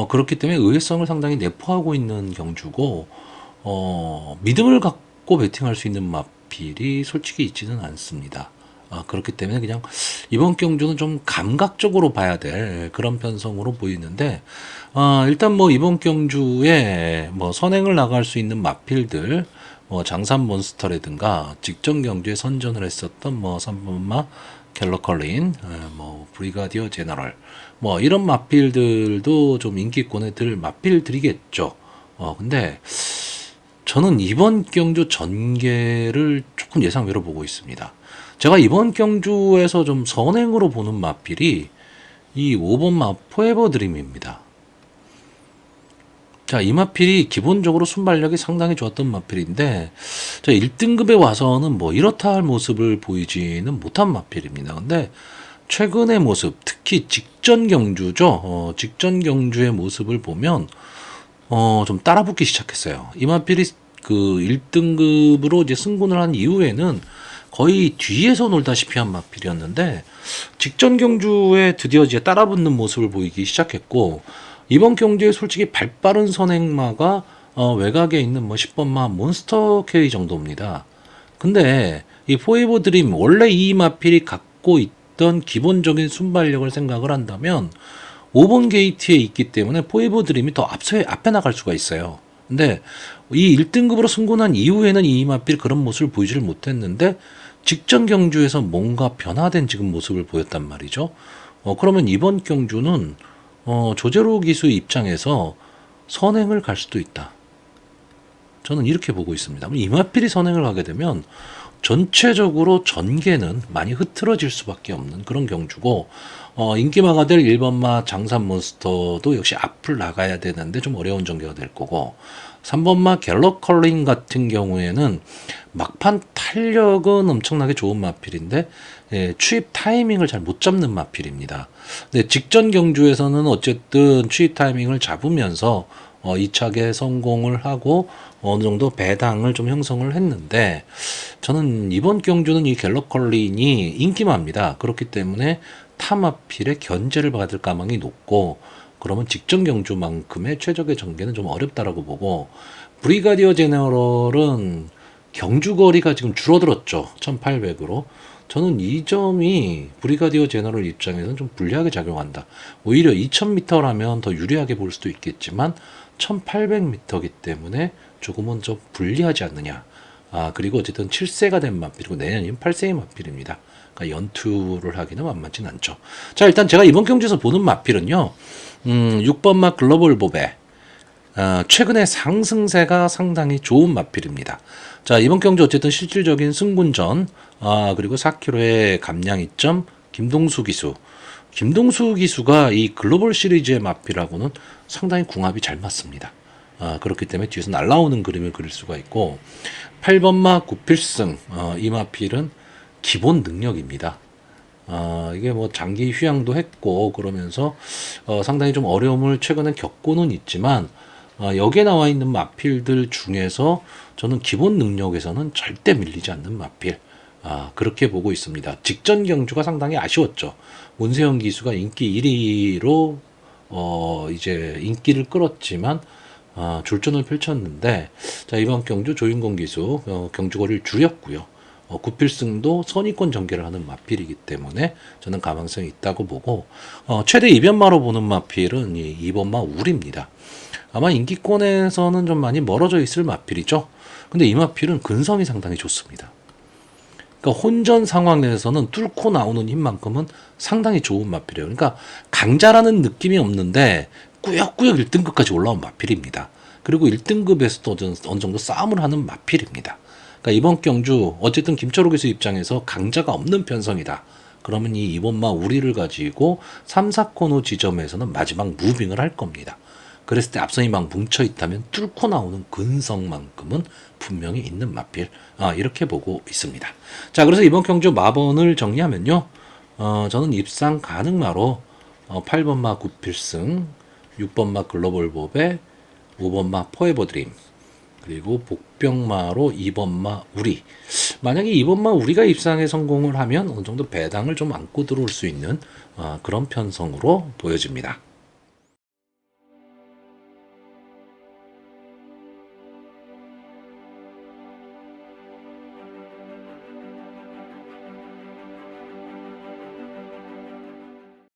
그렇기 때문에 의외성을 상당히 내포하고 있는 경주고, 믿음을 갖고 베팅할 수 있는 마필이 솔직히 있지는 않습니다. 그렇기 때문에 그냥 이번 경주는 좀 감각적으로 봐야 될 그런 편성으로 보이는데, 일단 뭐 이번 경주에 뭐 선행을 나갈 수 있는 마필들, 뭐 장산 몬스터라든가 직전 경주에 선전을 했었던 뭐 3번마 갤러컬린, 뭐 브리가디어 제너럴, 뭐 이런 마필들도 좀 인기권에 들 마필들이겠죠. 근데 저는 이번 경주 전개를 조금 예상외로 보고 있습니다. 제가 이번 경주에서 좀 선행으로 보는 마필이 이 5번 마 포에버 드림입니다. 자, 이 마필이 기본적으로 순발력이 상당히 좋았던 마필인데, 자, 1등급에 와서는 뭐 이렇다 할 모습을 보이지는 못한 마필입니다. 근데 최근의 모습, 특히 직전 경주죠. 직전 경주의 모습을 보면 좀 따라붙기 시작했어요. 이마필이 그 1등급으로 이제 승군을 한 이후에는 거의 뒤에서 놀다시피 한 마필이었는데, 직전 경주에 드디어 이제 따라붙는 모습을 보이기 시작했고, 이번 경주에 솔직히 발빠른 선행마가 외곽에 있는 뭐 10번마 몬스터 K 정도입니다. 근데 이 포에버 드림, 원래 이 마필이 갖고 있던 기본적인 순발력을 생각을 한다면 5번 게이트에 있기 때문에 포에버 드림이 더 앞에 나갈 수가 있어요. 근데 이 1등급으로 승군한 이후에는 이 마필 그런 모습을 보이지를 못했는데, 직전 경주에서 뭔가 변화된 지금 모습을 보였단 말이죠. 그러면 이번 경주는 조제로 기수 입장에서 선행을 갈 수도 있다. 저는 이렇게 보고 있습니다. 이마필이 선행을 가게 되면 전체적으로 전개는 많이 흐트러질 수밖에 없는 그런 경주고, 인기마가 될 1번마 장산 몬스터도 역시 앞을 나가야 되는데 좀 어려운 전개가 될 거고, 3번마 갤러컬링 같은 경우에는 막판 탄력은 엄청나게 좋은 마필인데, 추입 타이밍을 잘 못 잡는 마필입니다. 근데 직전 경주에서는 어쨌든 추입 타이밍을 잡으면서 2차게 성공을 하고 어느 정도 배당을 좀 형성을 했는데, 저는 이번 경주는 이 갤러컬린이 인기마입니다. 그렇기 때문에 타마필의 견제를 받을 가망이 높고, 그러면 직전 경주만큼의 최적의 전개는 좀 어렵다라고 보고, 브리가디어 제너럴은 경주 거리가 지금 줄어들었죠. 1800으로. 저는 이 점이 브리가디어 제너럴 입장에서는 좀 불리하게 작용한다. 오히려 2000m라면 더 유리하게 볼 수도 있겠지만 1800m이기 때문에 조금은 좀 불리하지 않느냐. 그리고 어쨌든 7세가 된 마필이고 내년이면 8세의 마필입니다. 그러니까 연투를 하기는 만만치 않죠. 자, 일단 제가 이번 경주에서 보는 마필은요. 6번 마 글로벌 보베. 최근에 상승세가 상당히 좋은 마필입니다. 자, 이번 경주 어쨌든 실질적인 승군전, 그리고 4km의 감량 이점, 김동수 기수. 김동수 기수가 이 글로벌 시리즈의 마필하고는 상당히 궁합이 잘 맞습니다. 그렇기 때문에 뒤에서 날라오는 그림을 그릴 수가 있고, 8번마 구필승, 이 마필은 기본 능력입니다. 이게 뭐 장기 휴양도 했고 그러면서 상당히 좀 어려움을 최근에 겪고는 있지만, 여기에 나와 있는 마필들 중에서 저는 기본 능력에서는 절대 밀리지 않는 마필, 그렇게 보고 있습니다. 직전 경주가 상당히 아쉬웠죠. 문세영 기수가 인기 1위로 이제 인기를 끌었지만 줄전을 펼쳤는데, 자, 이번 경주 조윤건 기수 경주거리를 줄였고요. 구필승도 선의권 전개를 하는 마필이기 때문에 저는 가망성이 있다고 보고, 최대 이변마로 보는 마필은 이 2번마 울입니다. 아마 인기권에서는 좀 많이 멀어져 있을 마필이죠. 근데 이 마필은 근성이 상당히 좋습니다. 그러니까 혼전 상황에서는 뚫고 나오는 힘만큼은 상당히 좋은 마필이에요. 그러니까 강자라는 느낌이 없는데 꾸역꾸역 1등급까지 올라온 마필입니다. 그리고 1등급에서도 어느 정도 싸움을 하는 마필입니다. 그러니까 이번 경주 어쨌든 김철호 교수 입장에서 강자가 없는 편성이다. 그러면 이 2번마 우리를 가지고 3, 4코너 지점에서는 마지막 무빙을 할 겁니다. 그랬을 때 앞선이 막 뭉쳐있다면 뚫고 나오는 근성만큼은 분명히 있는 마필, 이렇게 보고 있습니다. 자, 그래서 이번 경주 마번을 정리하면요, 저는 입상 가능마로 8번마 구필승, 6번마 글로벌 보배, 5번마 포에버 드림, 그리고 복병마로 2번마 우리, 만약에 이번만 우리가 입상에 성공을 하면 어느 정도 배당을 좀 안고 들어올 수 있는 그런 편성으로 보여집니다.